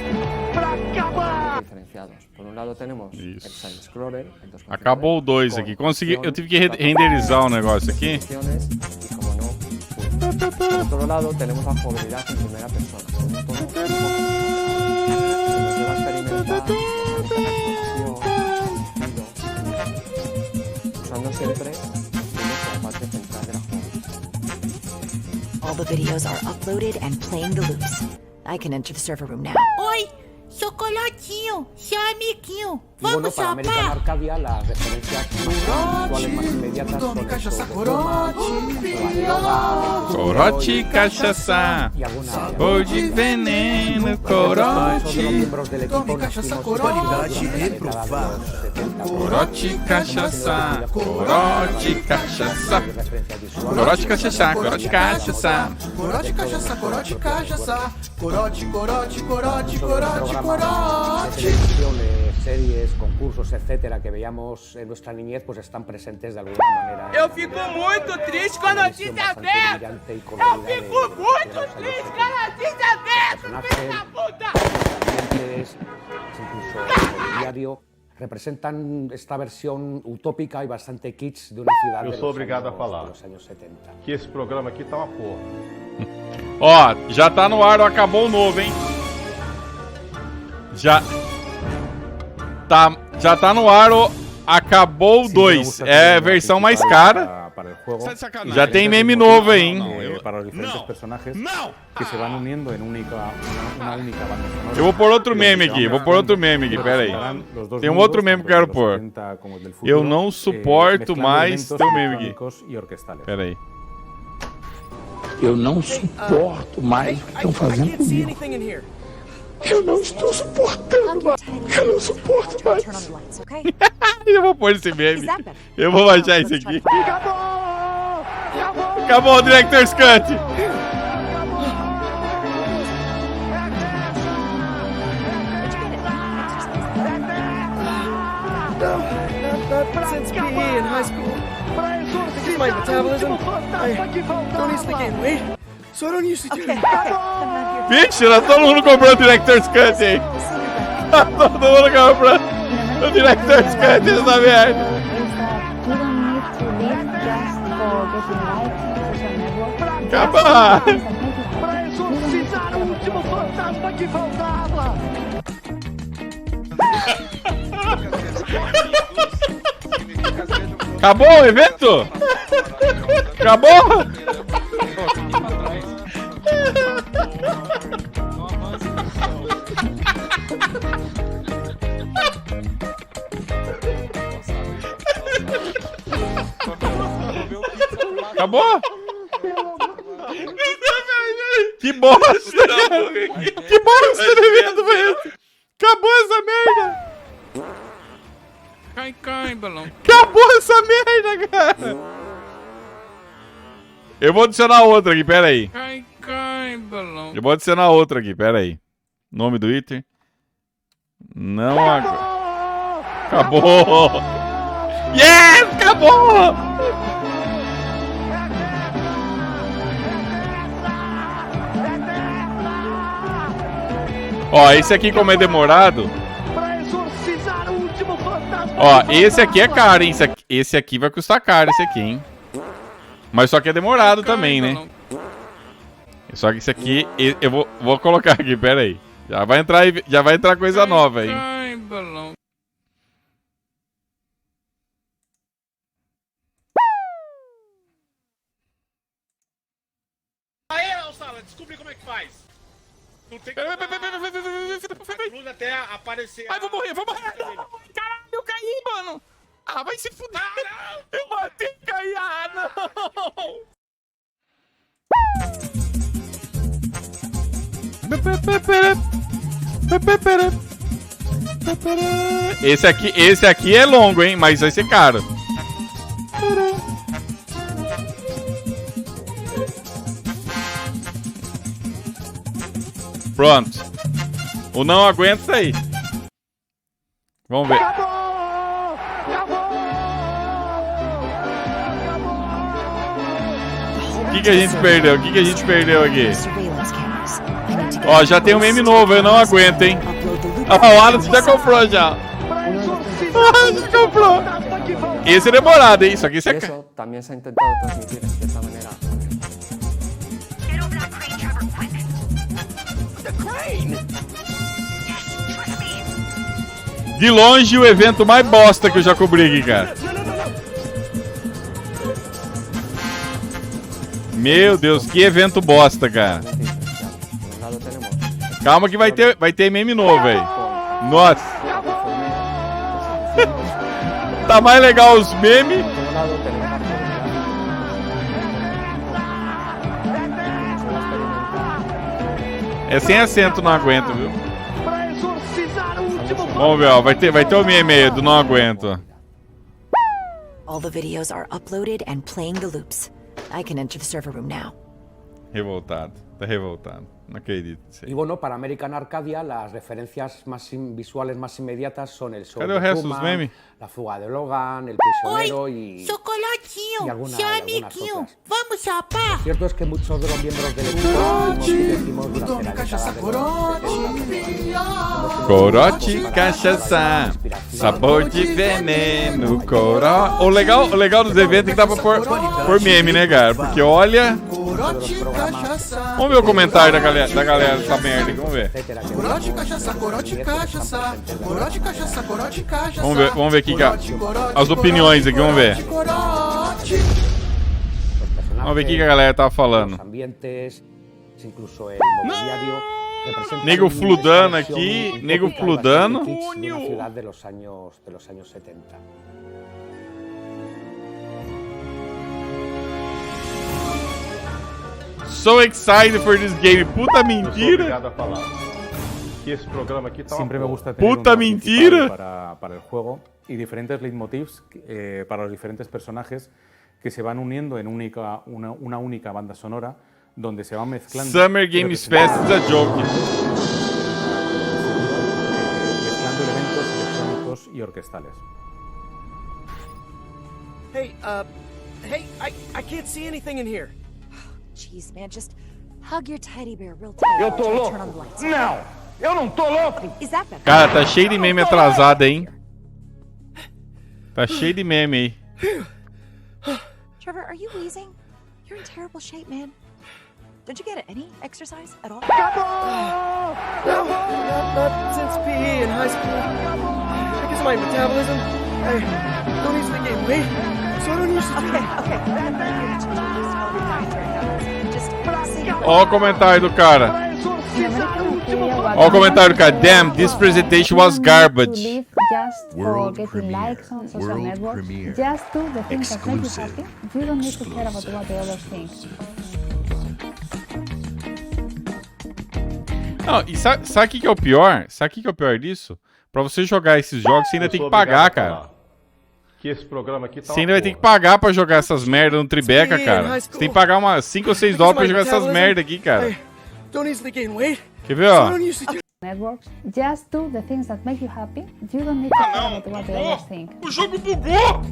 [SPEAKER 2] diferenciados. Por un lado tenemos el side scroller.
[SPEAKER 1] Acabou o 2 aqui. Consegui. Eu tive que renderizar o negócio aqui.
[SPEAKER 2] Por otro lado tenemos la jugabilidad en primera persona. Usando siempre la parte central de la juego.
[SPEAKER 5] All the videos are uploaded and playing the loops. I can enter the server room now.
[SPEAKER 19] Oi, chocolatinho, seu amiguinho.
[SPEAKER 2] Y bueno,
[SPEAKER 19] Vamos
[SPEAKER 2] para
[SPEAKER 19] a
[SPEAKER 2] American
[SPEAKER 19] pá.
[SPEAKER 2] Arcadia las referencias visuales más inmediatas son
[SPEAKER 19] cachaça,
[SPEAKER 1] Corote, cachaça, sabor de veneno, corote.
[SPEAKER 2] Tome
[SPEAKER 19] cachaça, corote.
[SPEAKER 1] Corote, cachaça, corote, cachaça. Corote, cachaça, corote, cachaça.
[SPEAKER 19] Corote, cachaça, corote, cachaça. Corote, corote, corote, corote, corote.
[SPEAKER 2] Series, concursos, etcétera, que veíamos en nuestra niñez, pues están presentes de alguna manera.
[SPEAKER 19] Eu fico muito triste com a notícia dessa. Eu fico muito triste com a notícia dessa, filho da puta.
[SPEAKER 2] Incluso diario representan esta versión utópica y bastante kitsch de una ciudad
[SPEAKER 18] Eu
[SPEAKER 2] de
[SPEAKER 18] sou
[SPEAKER 2] los
[SPEAKER 18] obrigado a
[SPEAKER 2] años,
[SPEAKER 18] falar
[SPEAKER 2] de los años 70.
[SPEAKER 18] que esse programa aqui tá uma porra.
[SPEAKER 1] Ó, já tá no ar, acabou o novo, hein? Já tá no ar, acabou o 2. É a versão mais cara. Já tem meme novo aí, hein?
[SPEAKER 21] Para los diferentes personajes que se van uniendo en una única banda sonora.
[SPEAKER 1] Eu vou pôr outro meme aqui, pera aí. Tem um outro meme que eu quero pôr. Eu não suporto mais teu meme aqui. Pera aí.
[SPEAKER 22] Eu não suporto mais o que estão fazendo comigo. Eu não estou suportando mais. Eu não suporto mais.
[SPEAKER 1] Eu vou pôr esse meme. Eu vou baixar esse aqui. Acabou o Director's Cut.
[SPEAKER 4] No, not since PE in high school. It's my metabolism. I don't easily gain weight, so I don't usually do that.
[SPEAKER 1] Mentira, todo mundo comprou o Director's Cut aí. Todo mundo comprou o Director's Cut essa merda. Acaba!
[SPEAKER 19] Pra exorcizar o último fantasma que faltava!
[SPEAKER 1] Acabou o evento? Acabou? Acabou? Que bosta! Que bosta de evento foi esse? Acabou essa merda!
[SPEAKER 6] Cai, balão.
[SPEAKER 1] Acabou essa merda, cara! Eu vou adicionar outra aqui, pera aí.
[SPEAKER 6] Cai, balão.
[SPEAKER 1] Eu vou adicionar outra aqui, pera aí. Nome do item. Não agora. Acabou! Yes! Acabou! Ó, esse aqui como é demorado. Ó, esse aqui é caro, hein? Esse aqui vai custar caro, esse aqui, hein? Mas só que é demorado também, né? Só que esse aqui, eu vou colocar aqui, pera aí. Já vai entrar coisa nova aí.
[SPEAKER 19] Aí, Alçala, descobri como é que faz. Não tem como... Luz até aparecer...
[SPEAKER 6] Ai, vou morrer. Caralho, eu caí, mano. Ah, vai se fuder. Ah, eu bati e caí. Ah, não.
[SPEAKER 1] Esse aqui é longo, hein? Mas vai ser caro. Pronto. O não aguenta aí. Vamos ver. O que a gente perdeu? O que a gente perdeu aqui? Ó, já tem um meme novo, eu não aguento, hein? Ah, o Alex já comprou já. Ah, já comprou. Esse é demorado, hein? Isso aqui é caro.
[SPEAKER 2] También se ha intentado transmitir de cierta manera.
[SPEAKER 1] De longe, o evento mais bosta que eu já cobri aqui, cara. Meu Deus, que evento bosta, cara. Calma que vai ter meme novo, velho. Nossa. Tá mais legal os memes. É sem acento, não aguento, viu? Vamos ver, ó. Vai ter o meme aí do não aguento.
[SPEAKER 5] All the videos are uploaded and playing the loops. I can enter the server room now.
[SPEAKER 1] Revoltado. Tá revoltado. No acredito.
[SPEAKER 21] Y bueno, para American Arcadia las referencias más visuales más inmediatas son el show
[SPEAKER 1] Cadê
[SPEAKER 21] de
[SPEAKER 1] o resto
[SPEAKER 21] Truman,
[SPEAKER 1] dos memes?
[SPEAKER 21] la fuga de Logan, el prisionero y
[SPEAKER 9] Chocolatinho,
[SPEAKER 21] algunas
[SPEAKER 9] amiguinho,
[SPEAKER 21] otras.
[SPEAKER 9] vamos chapar.
[SPEAKER 21] Lo cierto es que muchos de los miembros del equipo decimos durante la década de los
[SPEAKER 1] Corote, cachaça, sabor de veneno, coró. O legal dos eventos é que dá pra pôr meme, né, cara? Porque olha... Vamos ver o comentário da galera dessa merda aqui, vamos ver.
[SPEAKER 9] Corote, cachaça, corote, cachaça, corote, cachaça, corote, cachaça.
[SPEAKER 1] Vamos ver aqui as opiniões aqui, vamos ver. Vamos ver o que a galera tá falando. Nego fludando aqui, nego fludando. So excited for this game. Puta mentira.
[SPEAKER 21] Siempre me gusta tener
[SPEAKER 1] Puta
[SPEAKER 21] un
[SPEAKER 1] mentira.
[SPEAKER 21] para el juego y diferentes leitmotivs para los diferentes personajes que se van uniendo en una única banda sonora donde se van mezclando.
[SPEAKER 1] Summer Games Fest is a joke.
[SPEAKER 21] Mezclando elementos electrónicos y orquestales.
[SPEAKER 4] Hey, I can't see anything in here.
[SPEAKER 5] Jeez, man, just hug your teddy bear real tight.
[SPEAKER 22] Eu tô
[SPEAKER 5] Turn
[SPEAKER 22] louco?
[SPEAKER 5] on the lights.
[SPEAKER 22] Não! Eu não tô louco!
[SPEAKER 5] Is that better?
[SPEAKER 1] Cara, tá cheio de meme atrasado, hein? Tá cheio de meme aí.
[SPEAKER 5] Trevor, are you wheezing? You're in terrible shape, man. Did you get any exercise at all?
[SPEAKER 4] Not since PE in high school. I guess my metabolism, I don't usually gain weight, so I don't usually do
[SPEAKER 1] Ó o comentário do cara. Ó o comentário do cara. Damn, this presentation was garbage.
[SPEAKER 12] Just for getting likes on social networks. Just do the things that make you happy. You don't need to care about what the others think.
[SPEAKER 1] Não, e sabe o que é o pior? Sabe o que é o pior disso? Pra você jogar esses jogos, você ainda tem que pagar, cara.
[SPEAKER 18] Que esse programa aqui tá
[SPEAKER 1] Você ainda vai ter que pagar pra jogar essas merdas no Tribeca, cara. Você tem que pagar umas 5 ou 6 dólares pra jogar essas merdas aqui, cara. Quer ver, ó?
[SPEAKER 12] Networks. Just do the things that make you happy. You don't need to care about what the others think.
[SPEAKER 1] O jogo bugou!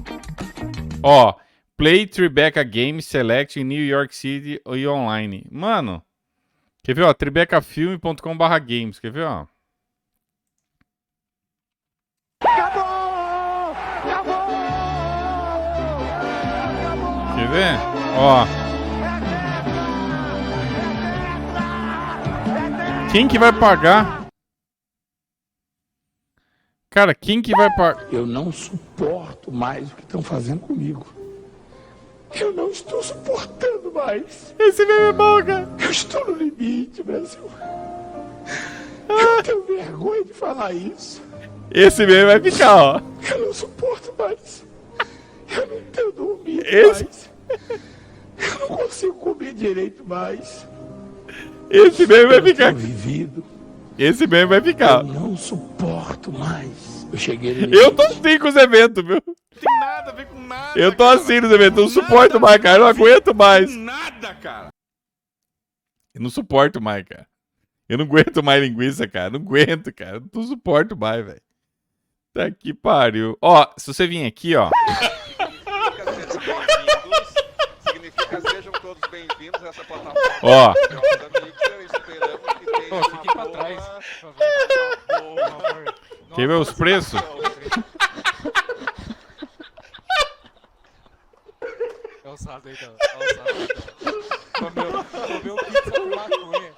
[SPEAKER 1] Ó, play Tribeca Games Select in New York City e online. Mano, quer ver, ó? tribecafilme.com/games. Quer ver, ó? Quer ver? Ó. Quem que vai pagar? Cara, quem que vai pagar?
[SPEAKER 22] Eu não suporto mais o que estão fazendo comigo. Eu não estou suportando mais.
[SPEAKER 1] Esse meme é bom, cara.
[SPEAKER 22] Eu estou no limite, Brasil. Eu tenho vergonha de falar isso.
[SPEAKER 1] Esse meme vai ficar, ó.
[SPEAKER 22] Eu não suporto mais. Eu não tenho dormido mais. Eu não consigo comer direito mais.
[SPEAKER 1] Esse meme vai ficar.
[SPEAKER 22] Vivido.
[SPEAKER 1] Esse meme vai ficar.
[SPEAKER 22] Eu não suporto mais. Eu cheguei no
[SPEAKER 1] Eu tô assim com os eventos, viu?
[SPEAKER 6] Tem nada a ver com nada.
[SPEAKER 1] Eu tô assim nos eventos. Eu não suporto mais, cara. Eu não aguento mais.
[SPEAKER 6] Nada, cara.
[SPEAKER 1] Eu não suporto mais, cara. Eu não aguento mais linguiça, cara. Não aguento, cara. Eu não suporto mais, velho. Tá que pariu. Ó, se você vir aqui, ó.
[SPEAKER 13] Significa sejam todos bem-vindos a essa plataforma.
[SPEAKER 1] Ó.
[SPEAKER 13] Fiquem pra trás.
[SPEAKER 1] Quer ver os preços?
[SPEAKER 14] É o Sado aí, então. É o Sado aí, então. Comeu pizza com maconha.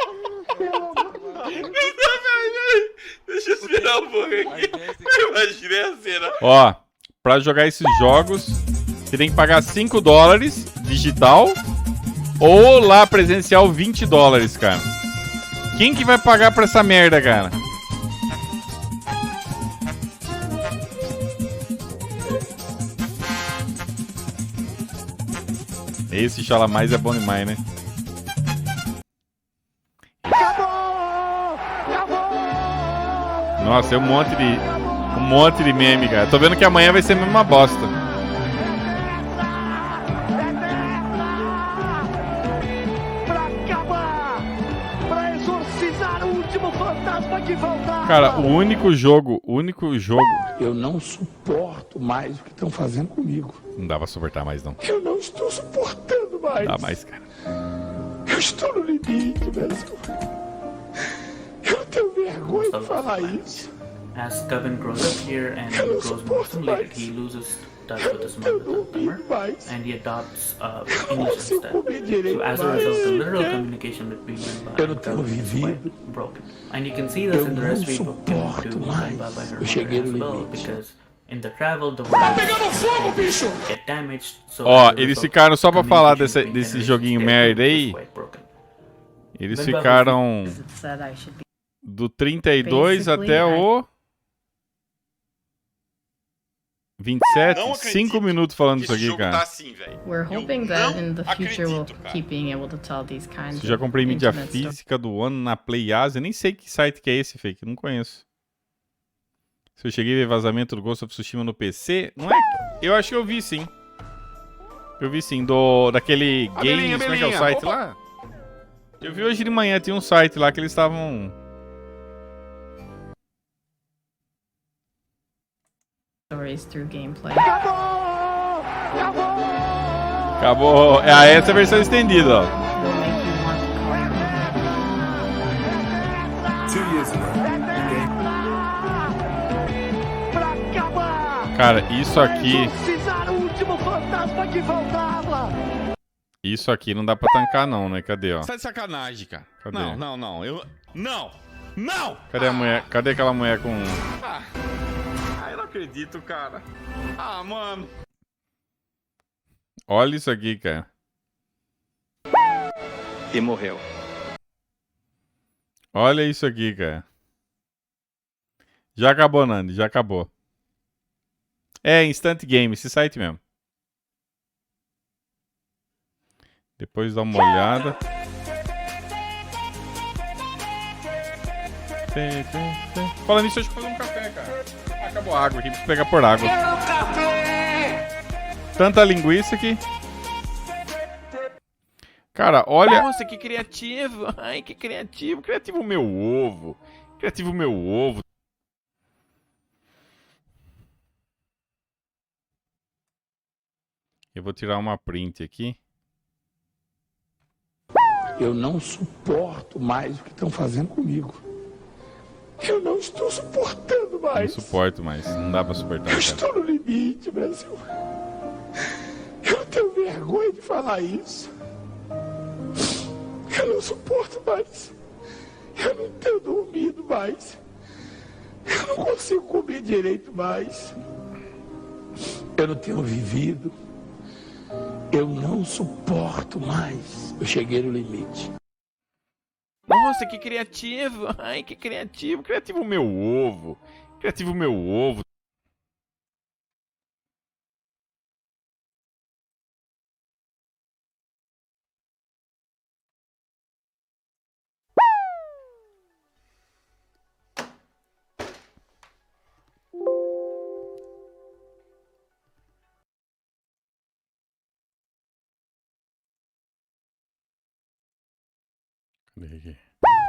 [SPEAKER 6] Deixa eu esperar um pouco aqui. Eu imaginei a cena.
[SPEAKER 1] Ó, pra jogar esses jogos, você tem que pagar 5 dólares digital ou lá presencial 20 dólares, cara. Quem que vai pagar pra essa merda, cara? Esse Chalamais é bom demais, né? Nossa, é um monte de meme, cara. Tô vendo que amanhã vai ser a mesma bosta. Cara, o único jogo.
[SPEAKER 22] Eu não suporto mais o que estão fazendo comigo.
[SPEAKER 1] Não dá pra suportar mais, não.
[SPEAKER 22] Eu não estou suportando mais.
[SPEAKER 1] Dá mais, cara.
[SPEAKER 22] Eu estou no limite, Brasil. Eu tenho vergonha de falar isso.
[SPEAKER 23] As Kevin grows up here and grows more assimilated, he loses touch with his mother tongue, and he adopts English instead. So as a result, the literal communication between him and Kevin is quite broken. And you can see this in the recipe book given to Baba by her mother as well, because in the travel, the words get damaged. So
[SPEAKER 1] Ó, eles ficaram, só pra falar desse joguinho merda aí, eles ficaram do 32 até o 27, 5 minutos falando isso aqui, cara.
[SPEAKER 25] We're hoping that in the future we'll keep being able to tell these kinds
[SPEAKER 1] Eu já comprei mídia
[SPEAKER 25] intimate stories.
[SPEAKER 1] física do ano na Play Asia. Nem sei que site que é esse, fake. Não conheço. Se eu cheguei a ver vazamento do Ghost of Tsushima no PC, não é? Eu acho que eu vi sim. Eu vi sim, daquele Games, como é que é o site lá? Eu vi hoje de manhã, tinha um site lá que eles estavam...
[SPEAKER 25] Stories through gameplay.
[SPEAKER 1] Acabou. Essa é a versão estendida, ó. Cara, isso aqui... Isso aqui não dá pra tancar não, né? Cadê, ó?
[SPEAKER 6] Você tá de sacanagem, cara.
[SPEAKER 1] Cadê?
[SPEAKER 6] Não. Não!
[SPEAKER 1] Cadê a mulher? Cadê aquela mulher com...
[SPEAKER 6] Eu não acredito, cara. Ah, mano.
[SPEAKER 1] Olha isso aqui, cara.
[SPEAKER 6] E morreu.
[SPEAKER 1] Olha isso aqui, cara. Já acabou, Nandi. Já acabou. É, Instant Game. Esse site mesmo. Depois dá uma olhada. Falando nisso, deixa eu fazer um café, cara. Acabou a água aqui. Preciso pegar por água. Tanta linguiça aqui. Cara, olha...
[SPEAKER 6] Nossa, que criativo. Ai, que criativo. Criativo meu ovo. Criativo meu ovo.
[SPEAKER 1] Eu vou tirar uma print aqui.
[SPEAKER 22] Eu não suporto mais o que estão fazendo comigo. Eu não estou suportando mais.
[SPEAKER 1] Não suporto mais. Não dá pra suportar.
[SPEAKER 22] Eu estou no limite, Brasil. Eu não tenho vergonha de falar isso. Eu não suporto mais. Eu não tenho dormido mais. Eu não consigo comer direito mais. Eu não tenho vivido. Eu não suporto mais. Eu cheguei no limite.
[SPEAKER 6] Nossa, que criativo. Ai, que criativo. Criativo meu ovo. Criativo meu ovo.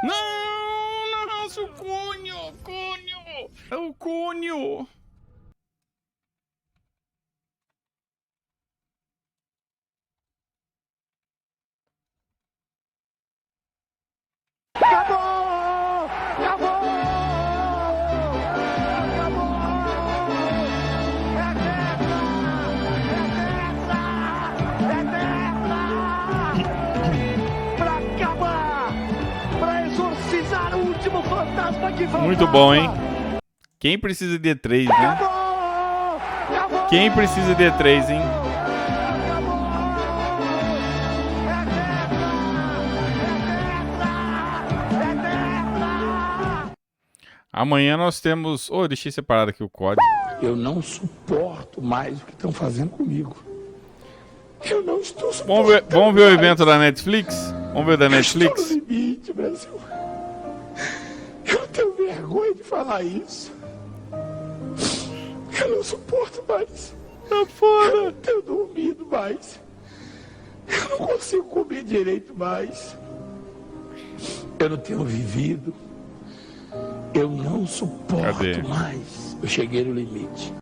[SPEAKER 6] Não, nossa, o Cunho. É o Cunho.
[SPEAKER 1] Muito bom, hein? Quem precisa de E3, né? Quem precisa de E3, hein? Amanhã nós temos... Oh, deixei separado aqui o código.
[SPEAKER 22] Eu não suporto mais o que estão fazendo comigo. Eu não estou suportando.
[SPEAKER 1] Vamos ver o evento da Netflix? Vamos ver o da Netflix?
[SPEAKER 22] Eu estou no limite, Brasil. Eu não tenho vergonha de falar isso. Eu não suporto mais.
[SPEAKER 1] Tá foda.
[SPEAKER 22] Eu não tenho dormido mais. Eu não consigo comer direito mais. Eu não tenho vivido. Eu não suporto mais. Eu cheguei no limite.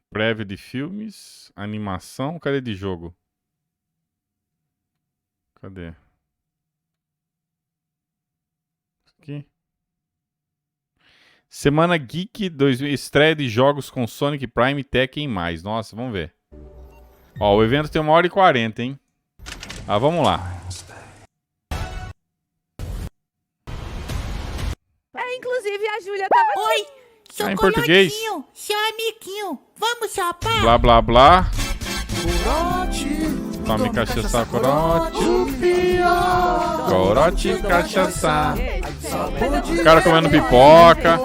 [SPEAKER 1] Prévia de filmes, animação, cadê de jogo? Cadê? Aqui. Semana Geek 2000, estreia de jogos com Sonic Prime, Tekken e mais. Nossa, vamos ver. Ó, o evento tem 1h40, hein? Ah, vamos lá.
[SPEAKER 10] Inclusive a Júlia tava aqui.
[SPEAKER 11] Oi,
[SPEAKER 1] sou em português?
[SPEAKER 11] Seu amiguinho, vamos chapar?
[SPEAKER 1] Blá, blá, blá. Tome cachaça, corote. Corote, cachaça. O cara comendo pipoca.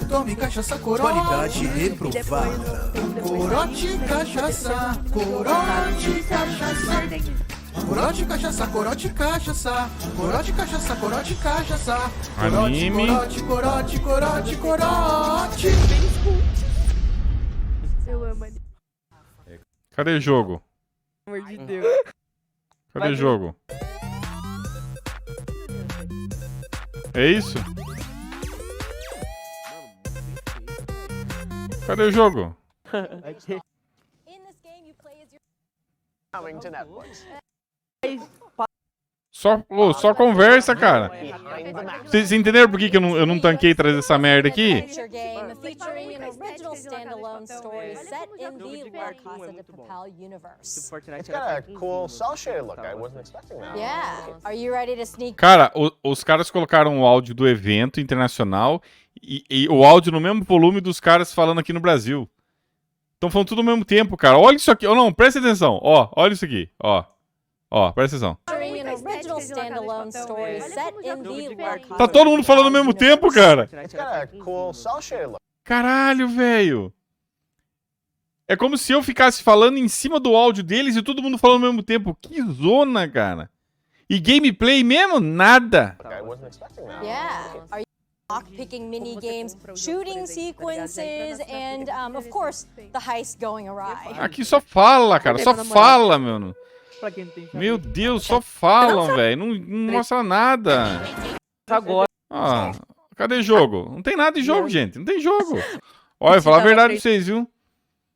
[SPEAKER 9] Tome cachaça, corote. Qualidade reprovada. Corote, cachaça. Corote, cachaça. Corote, cachaça, corote, cachaça. Corote, cachaça, corote, cachaça.
[SPEAKER 1] Anime.
[SPEAKER 9] Corote.
[SPEAKER 10] Eu amo anime.
[SPEAKER 1] Cadê o jogo?
[SPEAKER 10] Pelo amor de Deus.
[SPEAKER 1] Cadê o jogo? É isso? Cadê o jogo? Só conversa, cara. Vocês entenderam por que eu não tanquei trazer essa merda aqui?
[SPEAKER 3] Game featuring an original standalone story set in the La Casa de Papel universe.
[SPEAKER 16] It's got a cool cell shaded look. I wasn't expecting that.
[SPEAKER 3] Yeah. Are you ready to sneak?
[SPEAKER 1] Cara, os caras colocaram o áudio do evento internacional e o áudio no mesmo volume dos caras falando aqui no Brasil. Estão falando tudo ao mesmo tempo, cara. Olha isso aqui. Oh, não, presta atenção. Ó, olha isso aqui. Ó, presta atenção. Tá todo mundo falando ao mesmo tempo, cara. Caralho, velho. É como se eu ficasse falando em cima do áudio deles e todo mundo falando ao mesmo tempo. Que zona, cara. E gameplay mesmo? Nada.
[SPEAKER 3] Yeah. Are you lock-picking mini games, shooting sequences, and of course the heist going awry?
[SPEAKER 1] Aqui só fala, cara. Só fala, mano. Meu Deus, só falam, velho. Não mostra nada.
[SPEAKER 17] Agora.
[SPEAKER 1] Ah, cadê jogo? Não tem nada de jogo, gente. Não tem jogo. Olha, falar a verdade pra vocês, viu?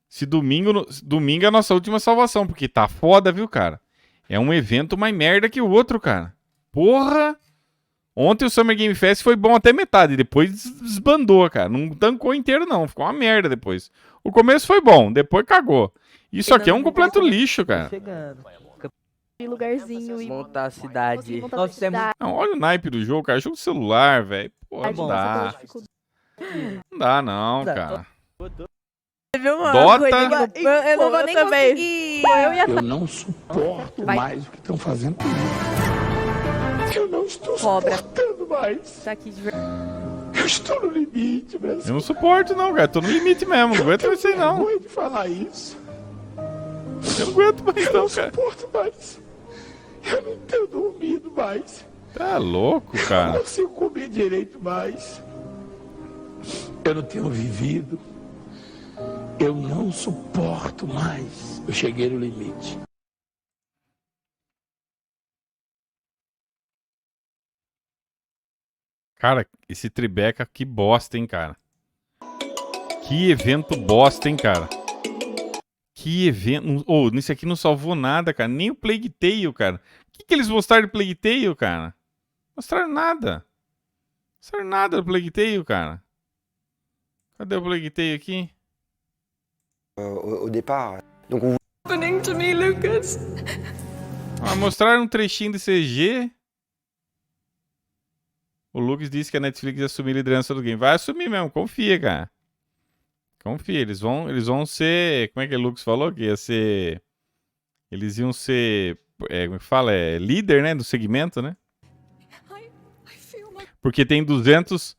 [SPEAKER 1] Se domingo é a nossa última salvação, porque tá foda, viu, cara? É um evento mais merda que o outro, cara. Porra! Ontem o Summer Game Fest foi bom até metade, depois desbandou, cara. Não tancou inteiro, não. Ficou uma merda depois. O começo foi bom, depois cagou. Isso aqui é um completo lixo, cara.
[SPEAKER 10] Lugarzinho e
[SPEAKER 17] montar a cidade.
[SPEAKER 10] Nossa, é muito...
[SPEAKER 1] Não, olha o naipe do jogo, cara. Jogo de celular, velho. Pô, não dá. Não dá, não, cara.
[SPEAKER 10] Viu, mano?
[SPEAKER 1] Dota.
[SPEAKER 10] Eu não vou nem conseguir.
[SPEAKER 22] Eu não suporto mais o que estão fazendo comigo. Eu não estou suportando mais.
[SPEAKER 10] Tá aqui de verdade.
[SPEAKER 22] Eu estou no limite, Brasil.
[SPEAKER 1] Eu não suporto, não, cara. Tô no limite mesmo. Não aguento mais isso aí, não.
[SPEAKER 22] Eu de falar isso.
[SPEAKER 1] Eu não aguento mais,
[SPEAKER 22] Eu
[SPEAKER 1] não,
[SPEAKER 22] não
[SPEAKER 1] cara.
[SPEAKER 22] suporto mais. Eu não tenho dormido mais.
[SPEAKER 1] Tá louco,
[SPEAKER 22] Eu
[SPEAKER 1] cara.
[SPEAKER 22] não consigo comer direito mais. Eu não tenho vivido. Eu não suporto mais. Eu cheguei no limite.
[SPEAKER 1] Cara, esse Tribeca, que bosta, hein, cara. Que evento bosta, hein, cara. Que evento... Oh, nisso aqui não salvou nada, cara. Nem o Plague Tale, cara. O que eles mostraram de Plague Tale, cara? Mostraram nada. Mostraram nada do Plague Tale, cara. Cadê o Plague Tale aqui?
[SPEAKER 20] Au départ. Donc on...
[SPEAKER 10] Happening to me, Lucas.
[SPEAKER 1] Ah, mostraram um trechinho de CG. O Lucas disse que a Netflix ia assumir a liderança do game. Vai assumir mesmo, confia, cara. Confia, eles vão ser... Como é que o Lucas falou? Que ia ser... Eles iam ser... como é que fala? Líder, né? Do segmento, né? Porque tem 200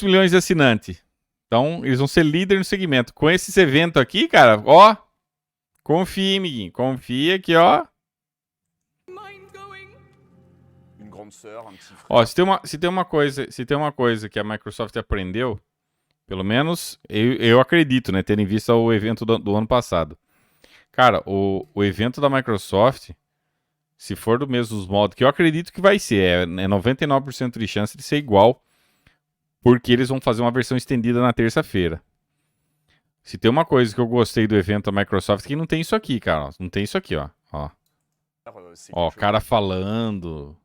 [SPEAKER 1] milhões de assinantes. Então, eles vão ser líder no segmento. Com esse evento aqui, cara, ó... Confia, amiguinho. Confia que, ó... Ó, se tem uma coisa que a Microsoft aprendeu, pelo menos eu acredito, né, tendo em vista o evento do ano passado. Cara, o evento da Microsoft, se for do mesmo modo que eu acredito que vai ser, é 99% de chance de ser igual, porque eles vão fazer uma versão estendida na terça-feira. Se tem uma coisa que eu gostei do evento da Microsoft, que não tem isso aqui, cara. Não tem isso aqui, ó. Ó, cara falando...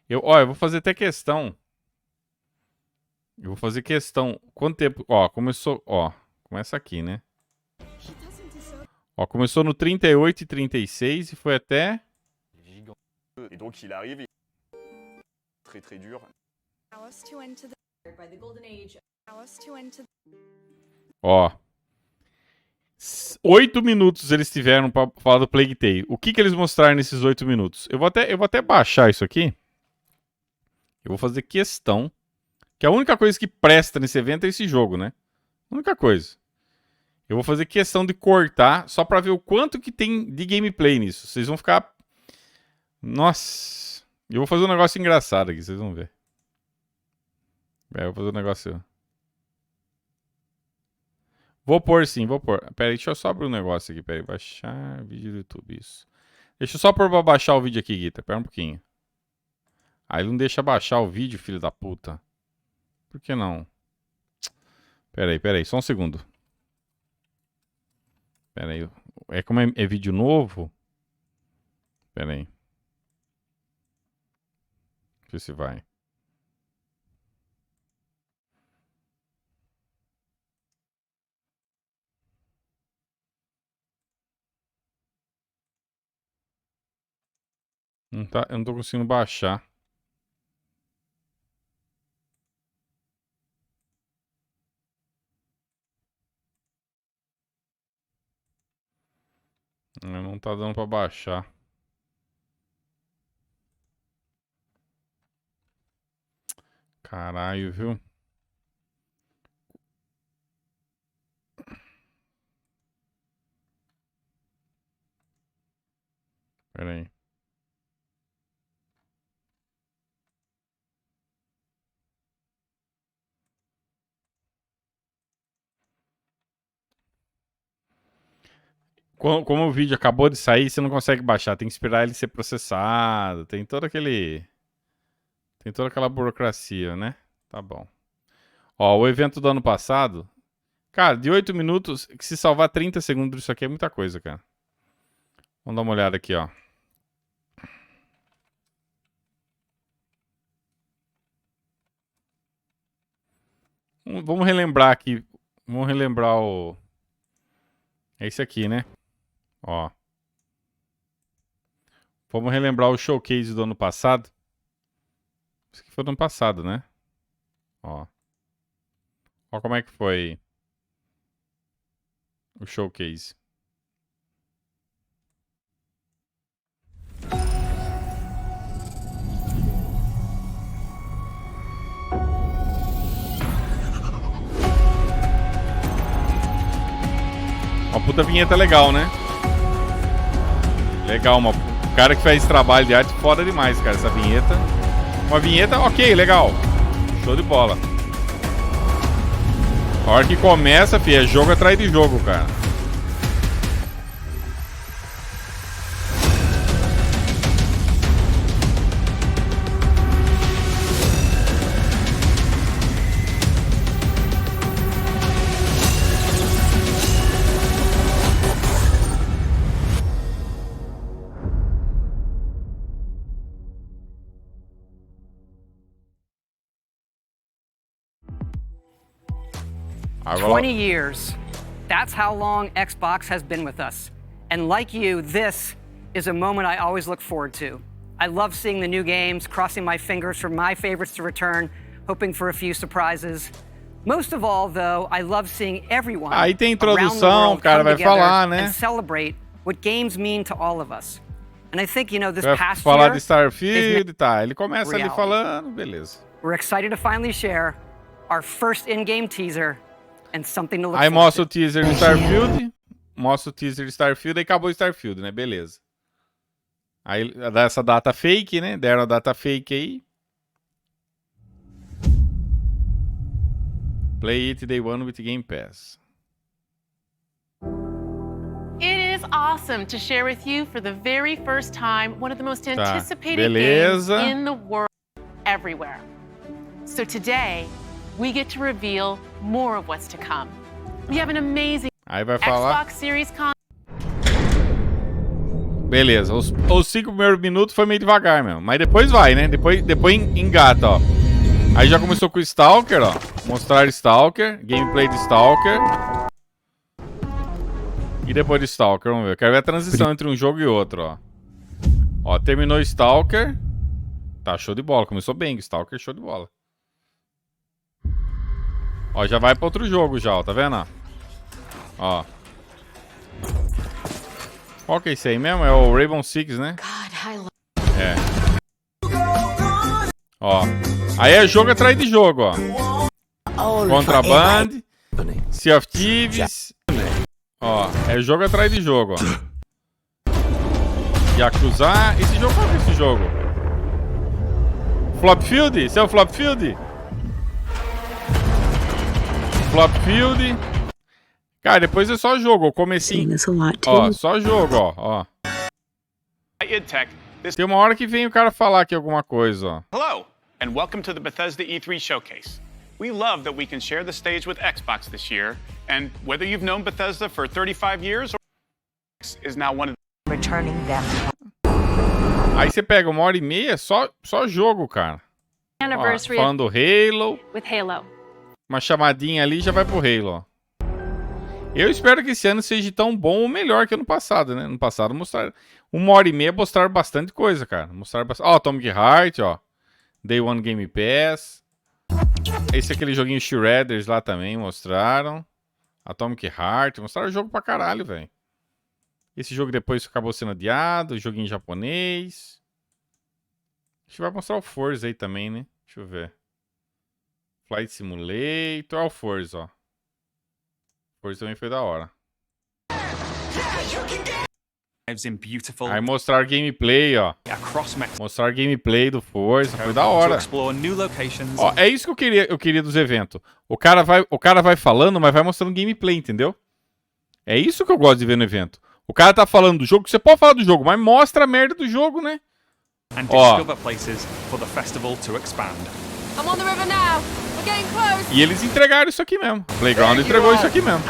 [SPEAKER 1] Eu vou fazer até questão. Eu vou fazer questão. Quanto tempo? Ó, começou. Ó, começa aqui, né? Ó, começou no 38 e 36 e foi até.
[SPEAKER 24] Et donc il arrive très très dur.
[SPEAKER 1] Ó. 8 minutos eles tiveram pra falar do Plague Tale. O que eles mostraram nesses 8 minutos? Eu vou até baixar isso aqui. Eu vou fazer questão. Que a única coisa que presta nesse evento é esse jogo, né? A única coisa. Eu vou fazer questão de cortar só pra ver o quanto que tem de gameplay nisso. Vocês vão ficar... Nossa. Eu vou fazer um negócio engraçado aqui, vocês vão ver. Eu vou fazer um negócio... Vou pôr sim, vou pôr. Pera aí, deixa eu só abrir um negócio aqui. Pera aí, baixar vídeo do YouTube, isso. Deixa eu só pôr pra baixar o vídeo aqui, Guita. Pera um pouquinho. Aí ele não deixa baixar o vídeo, filho da puta. Por que não? Pera aí, só um segundo. Pera aí. É como é vídeo novo? Pera aí. Deixa eu ver se vai. Não tá, eu não tô conseguindo baixar. Não tá dando pra baixar. Caralho, viu? Pera aí. Como o vídeo acabou de sair, você não consegue baixar. Tem que esperar ele ser processado. Tem todo aquele... Tem toda aquela burocracia, né? Tá bom. Ó, o evento do ano passado... Cara, de 8 minutos, que se salvar 30 segundos disso aqui é muita coisa, cara. Vamos dar uma olhada aqui, ó. Vamos relembrar aqui. Vamos relembrar o... É esse aqui, né? Ó. Vamos relembrar o showcase do ano passado. Isso aqui foi do ano passado, né? Ó. Ó como é que foi o showcase. Uma puta vinheta legal, né? Legal, o cara que fez esse trabalho de arte foda demais, cara, essa vinheta. Uma vinheta, ok, legal. Show de bola. A hora que começa, fi, é jogo atrás de jogo, cara.
[SPEAKER 2] Agora... 20 years. That's how long Xbox has been with us. And like you, this is a moment I always look forward to. I love seeing the new games, crossing my fingers for my favorites to return, hoping for a few surprises. Most of all, though, I love seeing everyone
[SPEAKER 1] Aí tem
[SPEAKER 2] around the
[SPEAKER 1] introdução,
[SPEAKER 2] world
[SPEAKER 1] o cara
[SPEAKER 2] come
[SPEAKER 1] vai
[SPEAKER 2] together
[SPEAKER 1] falar, né?
[SPEAKER 2] and celebrate what games mean to all of us. And I think, you know, this
[SPEAKER 1] Vai
[SPEAKER 2] past
[SPEAKER 1] falar
[SPEAKER 2] year
[SPEAKER 1] de Starfield, tá? Ele começa ali
[SPEAKER 2] reality.
[SPEAKER 1] falando, beleza.
[SPEAKER 2] We're excited to finally share our first in-game teaser and something to look
[SPEAKER 1] Aí
[SPEAKER 2] forward
[SPEAKER 1] mostra o
[SPEAKER 2] to.
[SPEAKER 1] teaser de Starfield. Mostra o teaser de Starfield e acabou o Starfield, né? Beleza. Aí dá essa data fake, né? Deram a data fake aí. Play it day one with Game Pass.
[SPEAKER 7] It is awesome to share with you for the very first time one of the most anticipated games
[SPEAKER 1] beleza.
[SPEAKER 7] in the world everywhere. So today, we get to reveal more of what's to come. We have an amazing
[SPEAKER 1] Aí vai falar.
[SPEAKER 7] Xbox Series console.
[SPEAKER 1] Beleza, os 5 primeiros minutos foi meio devagar mesmo. Mas depois vai, né? Depois engata, ó. Aí já começou com o Stalker, ó. Mostrar Stalker, gameplay de Stalker. E depois de Stalker, vamos ver. Eu quero ver a transição entre um jogo e outro, ó. Ó, terminou Stalker. Tá, show de bola. Começou bem, Stalker, show de bola. Ó, já vai pra outro jogo já, ó. Tá vendo, ó? Qual que é esse aí mesmo? É o Rainbow Six, né? É. Ó. Aí é jogo atrás de jogo, ó. Contraband, Sea of Thieves. Ó, é jogo atrás de jogo, ó. Yakuza. Esse jogo, qual que é esse jogo? Flopfield? Esse é o Flopfield? Flopfield. Cara, depois é só jogo. Eu comecei. Ó, só jogo, ó. Tem uma hora que vem o cara falar aqui alguma coisa, ó.
[SPEAKER 8] Hello, and welcome to the Bethesda E3 Showcase. We love that we can share the stage with Xbox this year, and whether you've known Bethesda for 35 years or is now one of
[SPEAKER 4] returning them.
[SPEAKER 1] Aí você pega 1h30, só jogo, cara. Ó, falando do Halo.
[SPEAKER 5] With Halo.
[SPEAKER 1] Uma chamadinha ali já vai pro Halo, ó. Eu espero que esse ano seja tão bom ou melhor que ano passado, né? Ano passado mostraram 1h30, mostraram bastante coisa, cara. Mostraram bastante. Ó, Atomic Heart, ó. Day One Game Pass. Esse é aquele joguinho Shredders lá também, mostraram. Atomic Heart, mostraram jogo pra caralho, velho. Esse jogo depois acabou sendo adiado, joguinho japonês. A gente vai mostrar o Forza aí também, né? Deixa eu ver. Flight Simulator, ó o Forza, ó. Forza também foi da hora. Aí mostraram gameplay, ó. Mostraram gameplay do Forza, foi da hora. Ó, é isso que eu queria dos eventos. O cara vai falando, mas vai mostrando gameplay, entendeu? É isso que eu gosto de ver no evento. O cara tá falando do jogo, você pode falar do jogo, mas mostra a merda do jogo, né? Ó. E eles entregaram isso aqui mesmo. O Playground entregou isso aqui mesmo.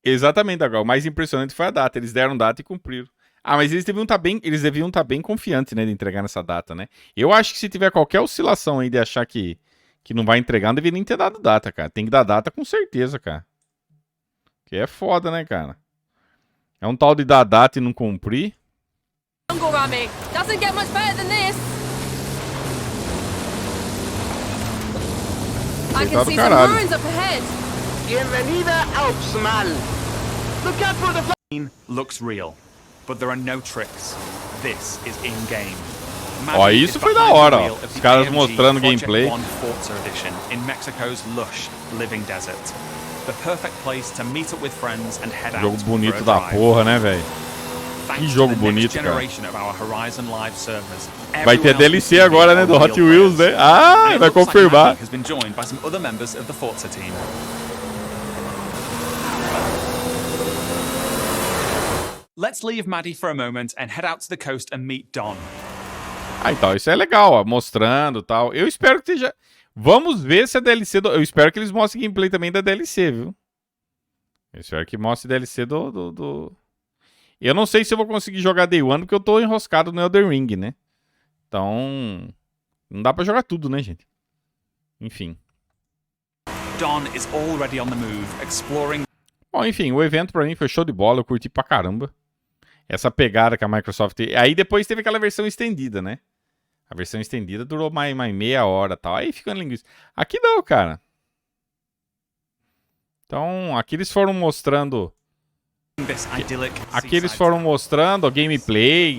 [SPEAKER 1] Exatamente, agora. O mais impressionante foi a data. Eles deram data e cumpriram. Ah, mas eles deviam estar bem confiantes, né, de entregar nessa data, né? Eu acho que se tiver qualquer oscilação aí de achar que não vai entregar, não deveria nem ter dado data, cara. Tem que dar data com certeza, cara. Que é foda, né, cara? É um tal de dar data e não cumprir. Tá do caralho.
[SPEAKER 8] Looks real, but there are no tricks. This is in-game.
[SPEAKER 1] Ó, isso foi da hora, ó. Os caras mostrando gameplay.
[SPEAKER 8] In Mexico's lush living desert. The perfect place to meet up with friends and head out.
[SPEAKER 1] Jogo bonito da porra, né, velho? Que jogo bonito, cara. Vai ter DLC agora, né, do Hot Wheels, né? Ah, vai confirmar.
[SPEAKER 8] Let's leave Maddie for a moment and head out to the coast and meet Don.
[SPEAKER 1] Ah, então, isso é legal, ó, mostrando e tal. Eu espero que seja... Vamos ver se a DLC... Eu espero que eles mostrem gameplay também da DLC, viu? Eu espero que mostre DLC do... Eu não sei se eu vou conseguir jogar Day One, porque eu tô enroscado no Elden Ring, né? Então... Não dá pra jogar tudo, né, gente? Enfim.
[SPEAKER 8] Don is already on the move, exploring...
[SPEAKER 1] Bom, enfim, o evento pra mim foi show de bola, eu curti pra caramba. Essa pegada que a Microsoft... Aí depois teve aquela versão estendida, né? A versão estendida durou mais meia hora e tal. Aí ficando linguiça. Aqui não, cara. Então, aqui eles foram mostrando... Aqui eles foram mostrando ó, gameplay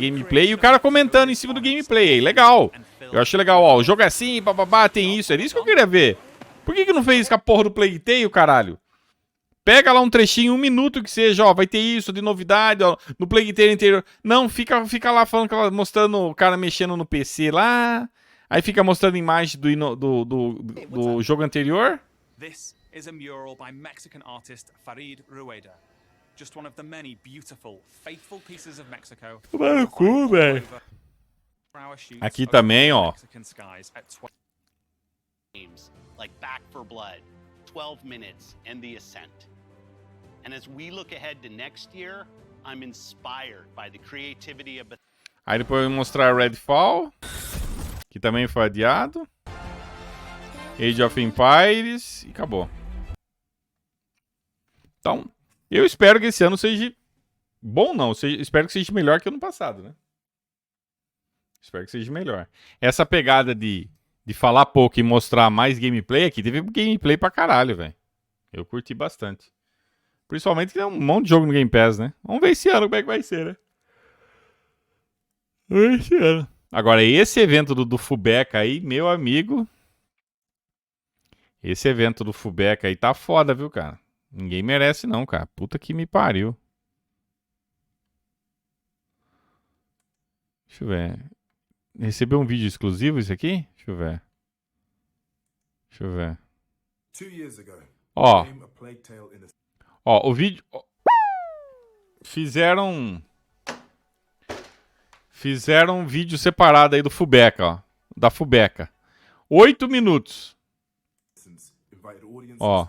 [SPEAKER 1] e o cara comentando em cima do gameplay. Legal. Eu achei legal, ó. O jogo é assim, bababá, tem isso. Era isso que eu queria ver. Por que não fez com a porra do Plague Tale, caralho? Pega lá um trechinho, 1 minuto que seja, ó, vai ter isso de novidade, ó, no Plague Tale inteiro. Não, fica lá falando, mostrando o cara mexendo no PC lá. Aí fica mostrando imagem do jogo anterior.
[SPEAKER 8] This is a mural by Mexican artist Farid Rueda. Just one of the many beautiful, faithful pieces of Mexico.
[SPEAKER 1] Mano, cu, velho. Aqui também, ó.
[SPEAKER 15] Like Back 4 Blood, 12 Minutes, and The Ascent. And as we look ahead to next year, I'm inspired by the creativity of...
[SPEAKER 1] Aí depois eu vou mostrar Redfall, que também foi adiado. Age of Empires e acabou. Então, eu espero que esse ano seja bom, não. Espero que seja melhor que o ano passado, né? Espero que seja melhor. Essa pegada de falar pouco e mostrar mais gameplay aqui, teve gameplay pra caralho, velho. Eu curti bastante. Principalmente que tem um monte de jogo no Game Pass, né? Vamos ver esse ano como é que vai ser, né? Vamos ver esse ano. Agora, esse evento do Fubeca aí, meu amigo... Esse evento do Fubeca aí tá foda, viu, cara? Ninguém merece não, cara. Puta que me pariu. Deixa eu ver. Recebeu um vídeo exclusivo isso aqui? Deixa eu ver. Deixa eu ver. Ó. Ó, o vídeo... Fizeram um vídeo separado aí do Fubeca, ó. Da Fubeca. 8 minutos. Ó.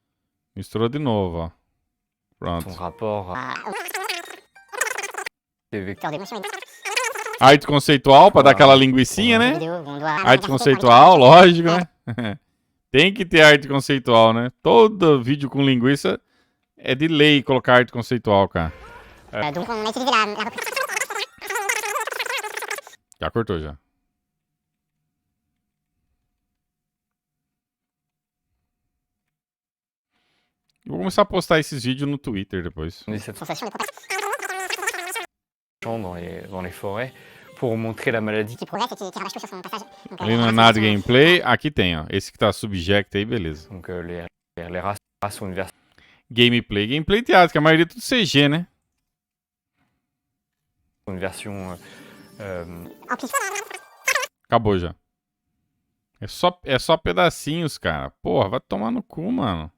[SPEAKER 1] Misturou de novo, ó. Pronto. Arte conceitual, pra dar aquela linguicinha, né? Arte conceitual, lógico, né? Tem que ter arte conceitual, né? Todo vídeo com linguiça é de lei colocar arte conceitual, cara. Já cortou, já. Eu vou começar a postar esses vídeos no Twitter depois.
[SPEAKER 4] Dans les forêts pour montrer la maladie.
[SPEAKER 1] Ali não é nada de gameplay. Aqui tem, ó. Esse que tá subject aí, beleza.
[SPEAKER 4] Donc les races sont une version.
[SPEAKER 1] Gameplay. Gameplay teatro, que a maioria é tudo CG, né?
[SPEAKER 4] Une version.
[SPEAKER 1] Acabou já. É só pedacinhos, cara. Porra, vai tomar no cu, mano.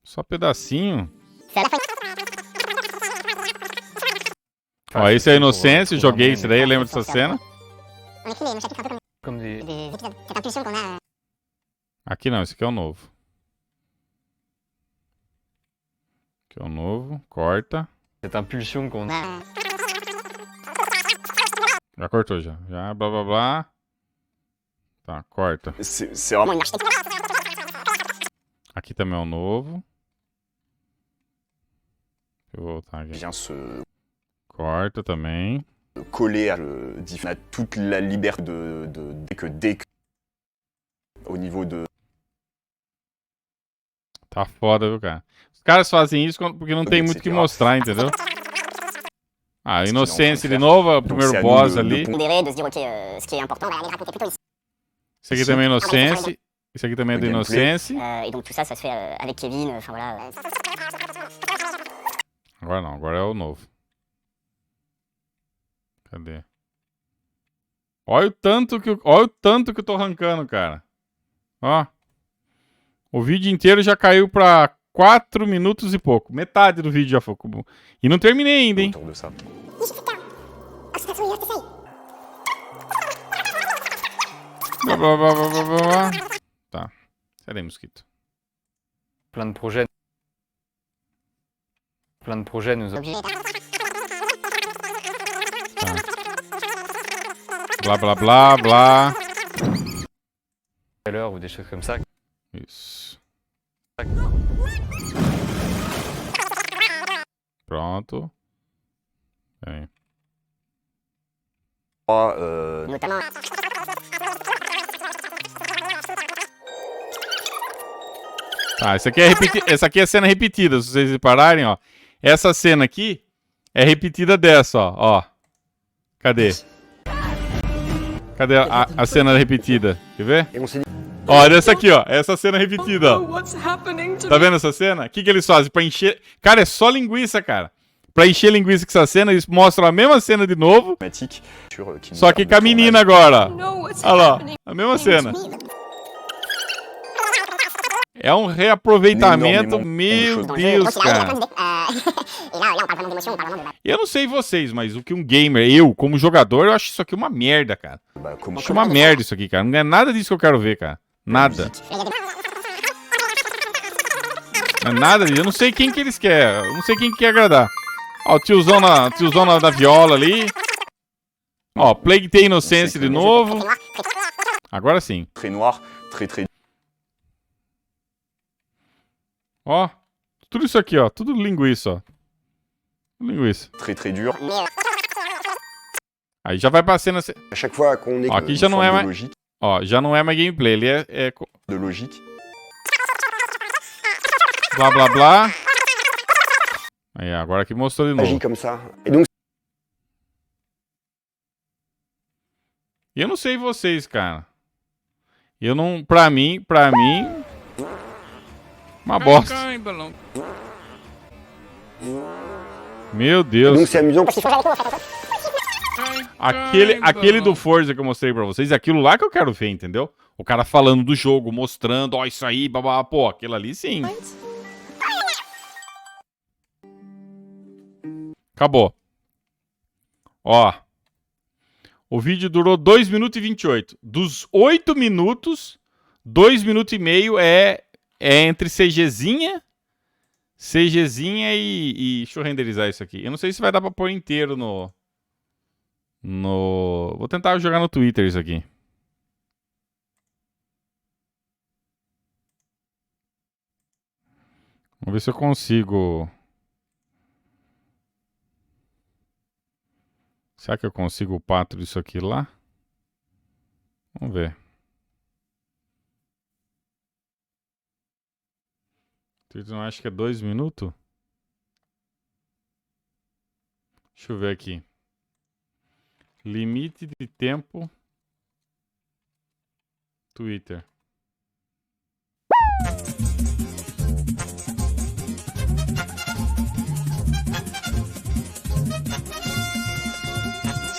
[SPEAKER 1] Só pedacinho. Ó, esse é a Inocência, joguei isso daí, lembra dessa cena? Aqui não, esse aqui é o novo. Aqui é o novo, corta. Já cortou já. Já, blá blá blá. Tá, corta. Aqui também é o novo. Deixa eu voltar aqui. Corta também.
[SPEAKER 24] Coller à toute la liberté dès que au niveau de.
[SPEAKER 1] Tá foda, viu, cara? Os caras fazem isso porque não tem muito o que mostrar, entendeu? Ah, Inocência de novo, é o primeiro boss ali. Esse aqui também é Inocência. Esse aqui também é do Inocência. Agora não, agora é o novo. Cadê? Olha o tanto que eu tô arrancando, cara. Ó. O vídeo inteiro já caiu pra 4 minutos e pouco. Metade do vídeo já foi. E não terminei ainda, hein? Blá, blá, blá, blá, blá, blá. Tá. Sai daí, mosquito.
[SPEAKER 4] Plein de projets. Plein de projets nous.
[SPEAKER 1] Blá, blá, blá, blá.
[SPEAKER 4] Ou des choses comme ça.
[SPEAKER 1] Isso. Pronto. Bem. Tá, essa aqui é cena repetida, se vocês repararem, ó. Essa cena aqui é repetida dessa, ó. Cadê? Cadê a cena repetida? Quer ver? Ó, essa aqui, ó. Essa cena repetida, ó. Tá vendo essa cena? O que eles fazem pra encher... Cara, é só linguiça, cara. Pra encher linguiça com essa cena, eles mostram a mesma cena de novo. Só que com a menina agora, ó. Olha lá, a mesma cena. É um reaproveitamento, meu Deus, cara. Eu não sei vocês, mas o que um gamer, eu, como jogador, eu acho isso aqui uma merda, cara. Eu acho uma merda isso aqui, cara. Não é nada disso que eu quero ver, cara. Nada. Não é nada disso. Eu não sei quem que eles querem. Eu não sei quem que quer agradar. Ó, o tiozão da viola ali. Ó, Plague Tale Inocência de novo. Agora sim. Ó, tudo isso aqui, ó. Tudo linguiça, ó. Linguiça. Aí já vai pra cena... Ó, aqui já não é mais... Ó, já não é mais gameplay. Ele é...
[SPEAKER 24] De logique.
[SPEAKER 1] Blá, blá, blá. Aí, agora aqui mostrou de novo. E eu não sei vocês, cara. Eu não... Pra mim... Uma bosta. Meu Deus. Aquele do Forza que eu mostrei pra vocês, é aquilo lá que eu quero ver, entendeu? O cara falando do jogo, mostrando, ó, isso aí, babá, pô, aquilo ali sim. Acabou. Ó. O vídeo durou 2 minutos e 28. Dos 8 minutos, 2 minutos e meio é é entre CGzinha e... Deixa eu renderizar isso aqui. Eu não sei se vai dar pra pôr inteiro no... Vou tentar jogar no Twitter isso aqui. Vamos ver se eu consigo... Será que eu consigo upar tudo isso aqui lá? Vamos ver. Twitter não acho que é 2 minutos? Deixa eu ver aqui. Limite de tempo. Twitter.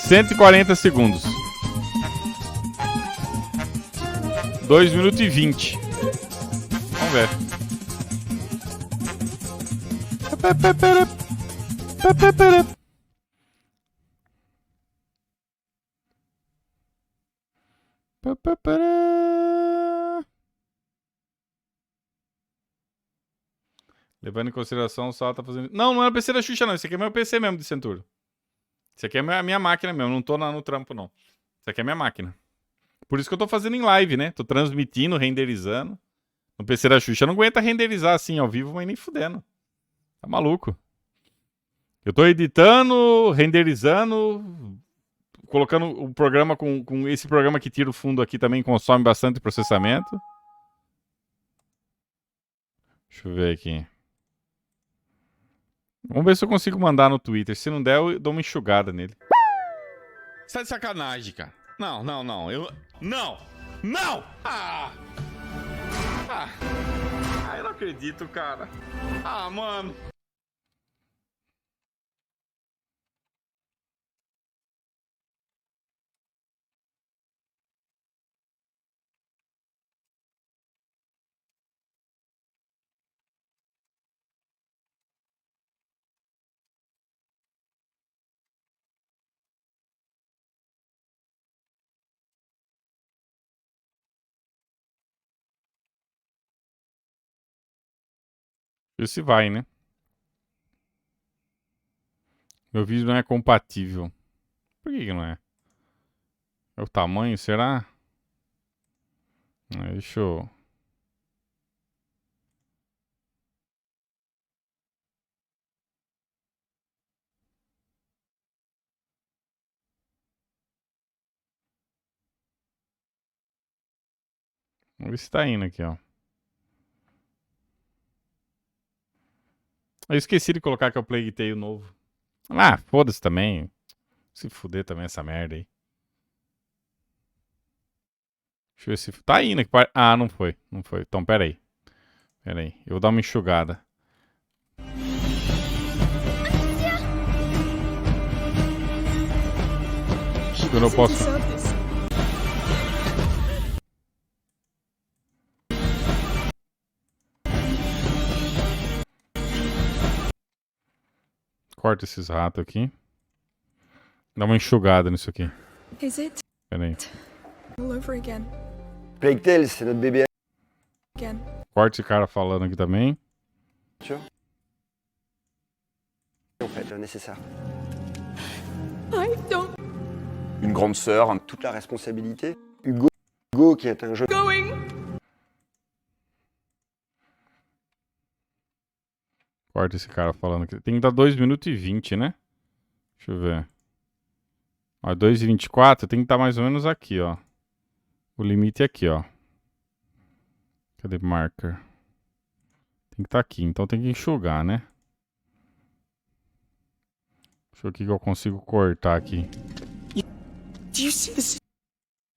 [SPEAKER 1] $140. 2 minutos e 20. Vamos ver. Levando em consideração o Sal tá fazendo... Não, não é o PC da Xuxa, não. Esse aqui é meu PC mesmo de Centuro. Esse aqui é a minha máquina mesmo. Não tô no trampo, não. Esse aqui é a minha máquina. Por isso que eu tô fazendo em live, né? Tô transmitindo, renderizando. No PC da Xuxa não aguenta renderizar assim ao vivo, mas nem fudendo. Tá maluco. Eu tô editando, renderizando, colocando o programa com esse programa que tira o fundo aqui também consome bastante processamento. Deixa eu ver aqui. Vamos ver se eu consigo mandar no Twitter. Se não der, eu dou uma enxugada nele. Você tá de sacanagem, cara. Não, não, não. Não! Não! Ah, eu não acredito, cara. Ah, mano. Vê se vai, né? Meu vídeo não é compatível. Por que não é? É o tamanho, será? Deixa eu... Vamos ver se tá indo aqui, ó. Eu esqueci de colocar que é o Plague Tale novo. Ah, foda-se também. Se fuder também essa merda aí. Deixa eu ver se... Tá indo aqui. Ah, não foi. Não foi. Então, pera aí. Pera aí. Eu vou dar uma enxugada. Eu não posso... Corta esses ratos aqui. Dá uma enxugada nisso aqui. Pera aí.
[SPEAKER 20] Plague Tale, c'est notre bébé.
[SPEAKER 1] Corta esse cara falando aqui também.
[SPEAKER 20] En fait, le nécessaire.
[SPEAKER 11] I don't
[SPEAKER 20] Une grande sœur, toute la responsabilité. Hugo qui est un jeune...
[SPEAKER 1] Corta esse cara falando aqui. Tem que dar 2 minutos e 20, né? Deixa eu ver. Ó, 2 e 24 tem que estar mais ou menos aqui, ó. O limite é aqui, ó. Cadê marker? Tem que estar aqui, então tem que enxugar, né? Deixa eu ver o que eu consigo cortar aqui.
[SPEAKER 5] Do you see this?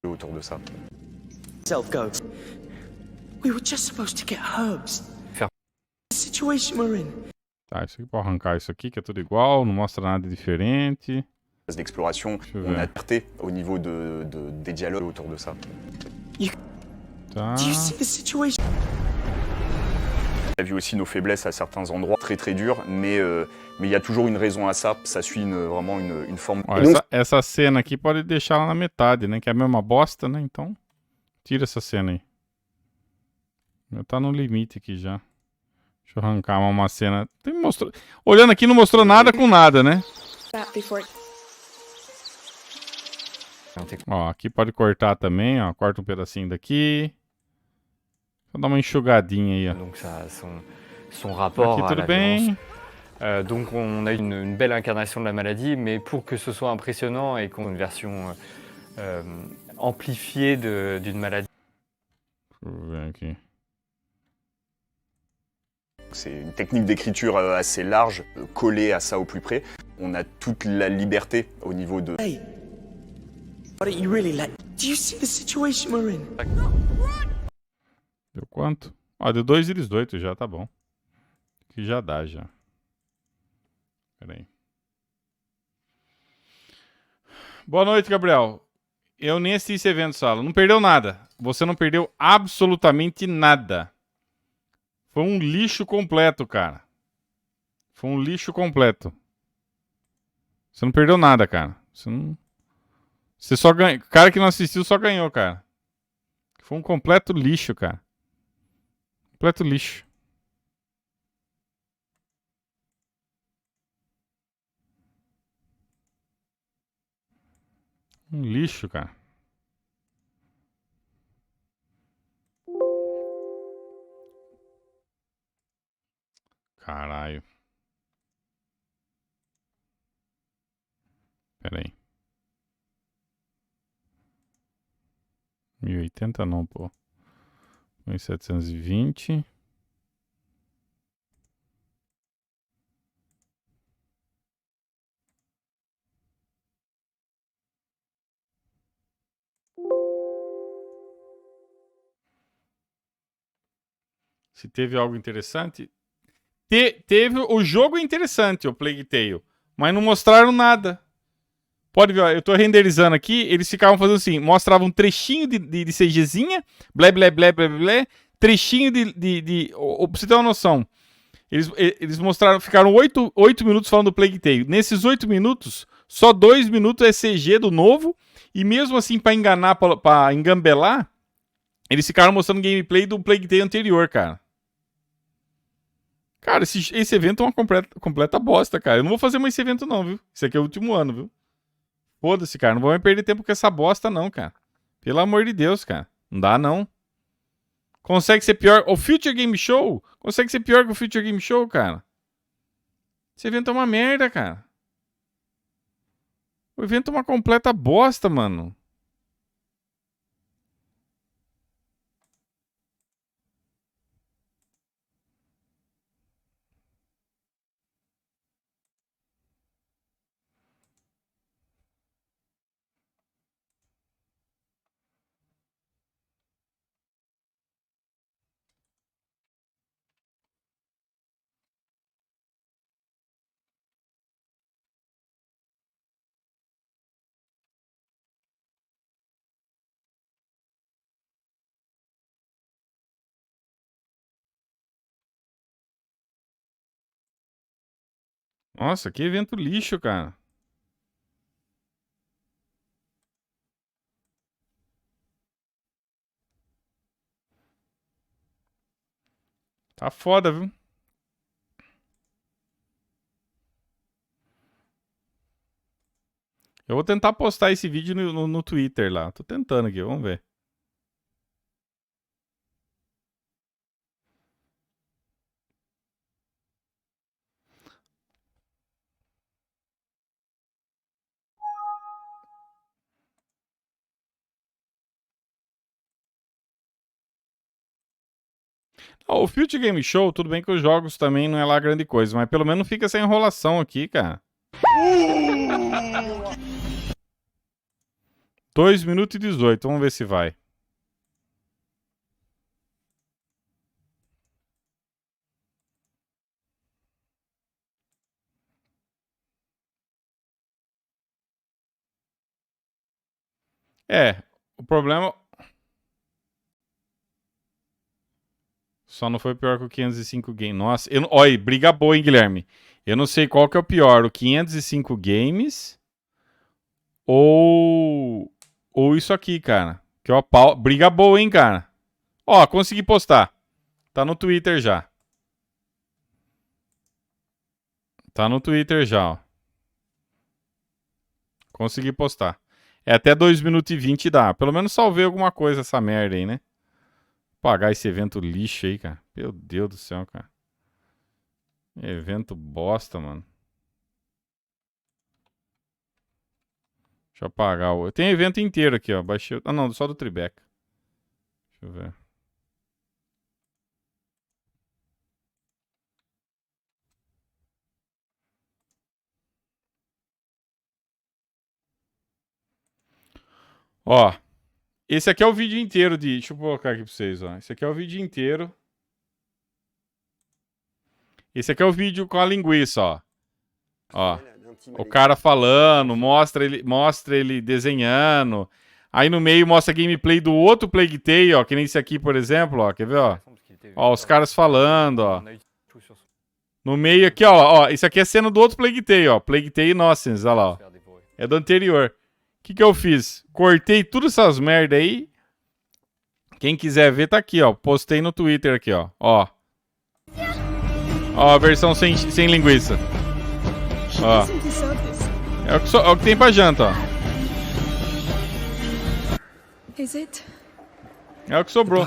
[SPEAKER 24] Autour de ça.
[SPEAKER 5] Self go. We were just supposed to get herbs. The situation we're in.
[SPEAKER 1] Tá, isso aqui pra arrancar isso aqui, que é tudo igual, não mostra nada diferente.
[SPEAKER 24] D'exploration, on a alerté au niveau des dialogues autour de ça.
[SPEAKER 1] Tá.
[SPEAKER 5] Do you see the situation?
[SPEAKER 24] On a vu aussi nos faiblesses à certains endroits, très très durs, mais il y a toujours une raison à ça, ça suit vraiment une forme...
[SPEAKER 1] Ó, essa cena aqui pode deixar lá na metade, né? Que é a mesma bosta, né? Então, tira essa cena aí. Já tá no limite aqui já. Deixa eu arrancar uma cena. Olhando aqui, não mostrou nada com nada, né? Ó, aqui pode cortar também, ó. Corta um pedacinho daqui. Vou dar uma enxugadinha aí, ó.
[SPEAKER 4] Donc ça, son rapport
[SPEAKER 1] Aqui
[SPEAKER 4] à
[SPEAKER 1] tudo
[SPEAKER 4] la
[SPEAKER 1] bem.
[SPEAKER 4] violence. Donc on a une belle incarnation de la maladie, mais pour que ce soit impressionnant et qu'on ait une version amplifiée d'une maladie.
[SPEAKER 1] Deixa eu ver aqui.
[SPEAKER 24] C'est une technique d'écriture assez large, collée à ça au plus près. On a toute la liberté au niveau de...
[SPEAKER 5] Hey, what are you really like? Do you see the situation we're in?
[SPEAKER 1] Deu quanto? Ó, deu 2,18 já, tá bom. Aqui já dá, já. Pera aí. Boa noite, Gabriel. Eu nem assisti esse evento, Sala. Não perdeu nada. Você não perdeu absolutamente nada. Foi um lixo completo, cara. Foi um lixo completo. Você não perdeu nada, cara. Você só ganhou. O cara que não assistiu só ganhou, cara. Foi um completo lixo, cara. Completo lixo. Um lixo, cara. Caralho. Pera aí. 1080 não, pô. 1720. Se teve algo interessante. Teve o jogo interessante, o Plague Tale. Mas não mostraram nada. Pode ver, ó, eu tô renderizando aqui. Eles ficavam fazendo assim: mostravam um trechinho de CGzinha. Blé, blé, blé, blé, blé. Trechinho pra você ter uma noção. Eles mostraram, ficaram 8 minutos falando do Plague Tale. Nesses 8 minutos, só 2 minutos é CG do novo. E mesmo assim, pra enganar, pra engambelar, eles ficaram mostrando gameplay do Plague Tale anterior, cara. Cara, esse evento é uma completa bosta, cara. Eu não vou fazer mais esse evento não, viu? Esse aqui é o último ano, viu? Foda-se, cara. Não vou mais perder tempo com essa bosta não, cara. Pelo amor de Deus, cara. Não dá, não. Consegue ser pior... O Future Game Show consegue ser pior que o Future Game Show, cara. Esse evento é uma merda, cara. O evento é uma completa bosta, mano. Nossa, que evento lixo, cara. Tá foda, viu? Eu vou tentar postar esse vídeo no Twitter lá. Tô tentando aqui, vamos ver. O Future Game Show, tudo bem que os jogos também não é lá grande coisa, mas pelo menos não fica sem enrolação aqui, cara. 2 minutos e 18, vamos ver se vai. É, o problema... Só não foi pior que o 505 Games. Nossa, olha, briga boa, hein, Guilherme? Eu não sei qual que é o pior, o 505 Games ou isso aqui, cara. Que é uma briga boa, hein, cara? Ó, consegui postar. Tá no Twitter já. Tá no Twitter já, ó. Consegui postar. É até 2 minutos e 20 dá. Pelo menos salvei alguma coisa essa merda aí, né? Pagar esse evento lixo aí, cara. Meu Deus do céu, cara. Evento bosta, mano. Deixa eu apagar o... Tem evento inteiro aqui, ó. Baixei... Ah, não, só do Tribeca. Deixa eu ver. Ó. Esse aqui é o vídeo inteiro de... Deixa eu colocar aqui pra vocês, ó. Esse aqui é o vídeo inteiro. Esse aqui é o vídeo com a linguiça, ó. Ó. O cara falando, mostra ele desenhando. Aí no meio mostra a gameplay do outro Plague Tale, ó. Que nem esse aqui, por exemplo, ó. Quer ver, ó? Ó, os caras falando, ó. No meio aqui, ó. Isso aqui é cena do outro Plague Tale, ó. Plague Tale Innocence, ó lá, ó. É do anterior. O que eu fiz? Cortei tudo essas merda aí. Quem quiser ver, tá aqui, ó. Postei no Twitter aqui, ó. Ó. Ó, a versão sem linguiça. Ó. É o que tem pra janta, ó. É o que sobrou.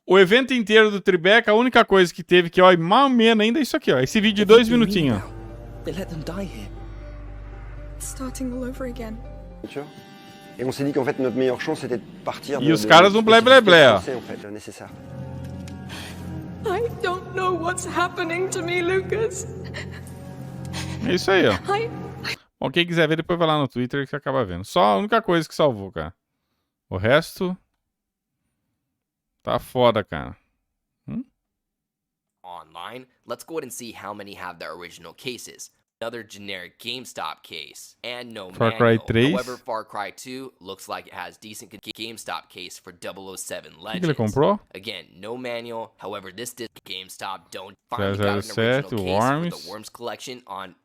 [SPEAKER 1] O evento inteiro do Tribeca, a única coisa que teve que, ó, mal menos ainda é isso aqui, ó. Esse vídeo de 2 minutinhos, ó.
[SPEAKER 20] Et on s'est dit qu'en fait notre meilleure chance c'était de partir.
[SPEAKER 1] E os caras no blé blé blé, ó.
[SPEAKER 10] I don't know what's happening to me, Lucas.
[SPEAKER 1] É isso aí, ó. Bom, quem quiser ver, depois vai lá no Twitter que você acaba vendo. Só a única coisa que salvou, cara. O resto... Tá foda, cara.
[SPEAKER 12] Online, let's go ahead and see how many have the original cases. Another generic GameStop case, and no
[SPEAKER 1] Far Cry
[SPEAKER 12] manual.
[SPEAKER 1] 3.
[SPEAKER 12] However, Far Cry 2 looks like it has decent GameStop case for 007 Legends.
[SPEAKER 1] que ele comprou?
[SPEAKER 12] Again, no manual. However, this GameStop don't finally got an
[SPEAKER 1] 007,
[SPEAKER 12] original case for
[SPEAKER 1] Worms.
[SPEAKER 12] the Worms collection on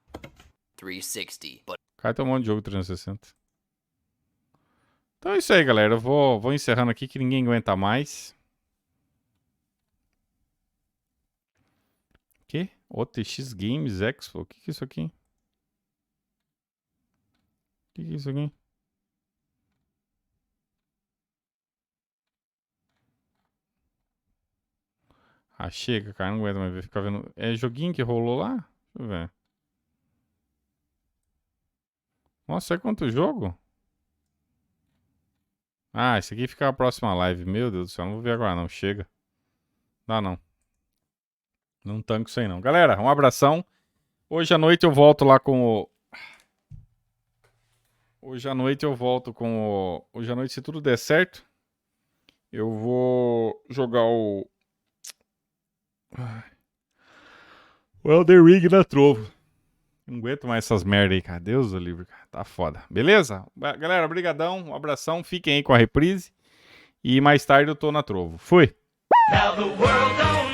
[SPEAKER 12] 360. But
[SPEAKER 1] O cara tem um monte de jogo 360. Então é isso aí, galera. Eu vou encerrando aqui que ninguém aguenta mais. Que? OTX Games Expo? O que é isso aqui? O que é isso aqui? Ah, chega, cara. Não aguento mais ficar vendo. É joguinho que rolou lá? Deixa eu ver. Nossa, é quanto jogo? Ah, esse aqui fica a próxima live. Meu Deus do céu, não vou ver agora não. Chega. Dá não. Não tanco isso aí não. Galera, um abração. Hoje à noite eu volto lá com o... Hoje à noite eu volto com o... Hoje à noite, se tudo der certo, eu vou jogar o... O Elden Ring na Trovo. Não aguento mais essas merda aí, cara. Deus do livre, cara. Tá foda. Beleza? Galera, brigadão. Um abração. Fiquem aí com a reprise. E mais tarde eu tô na Trovo. Fui! Now the world don't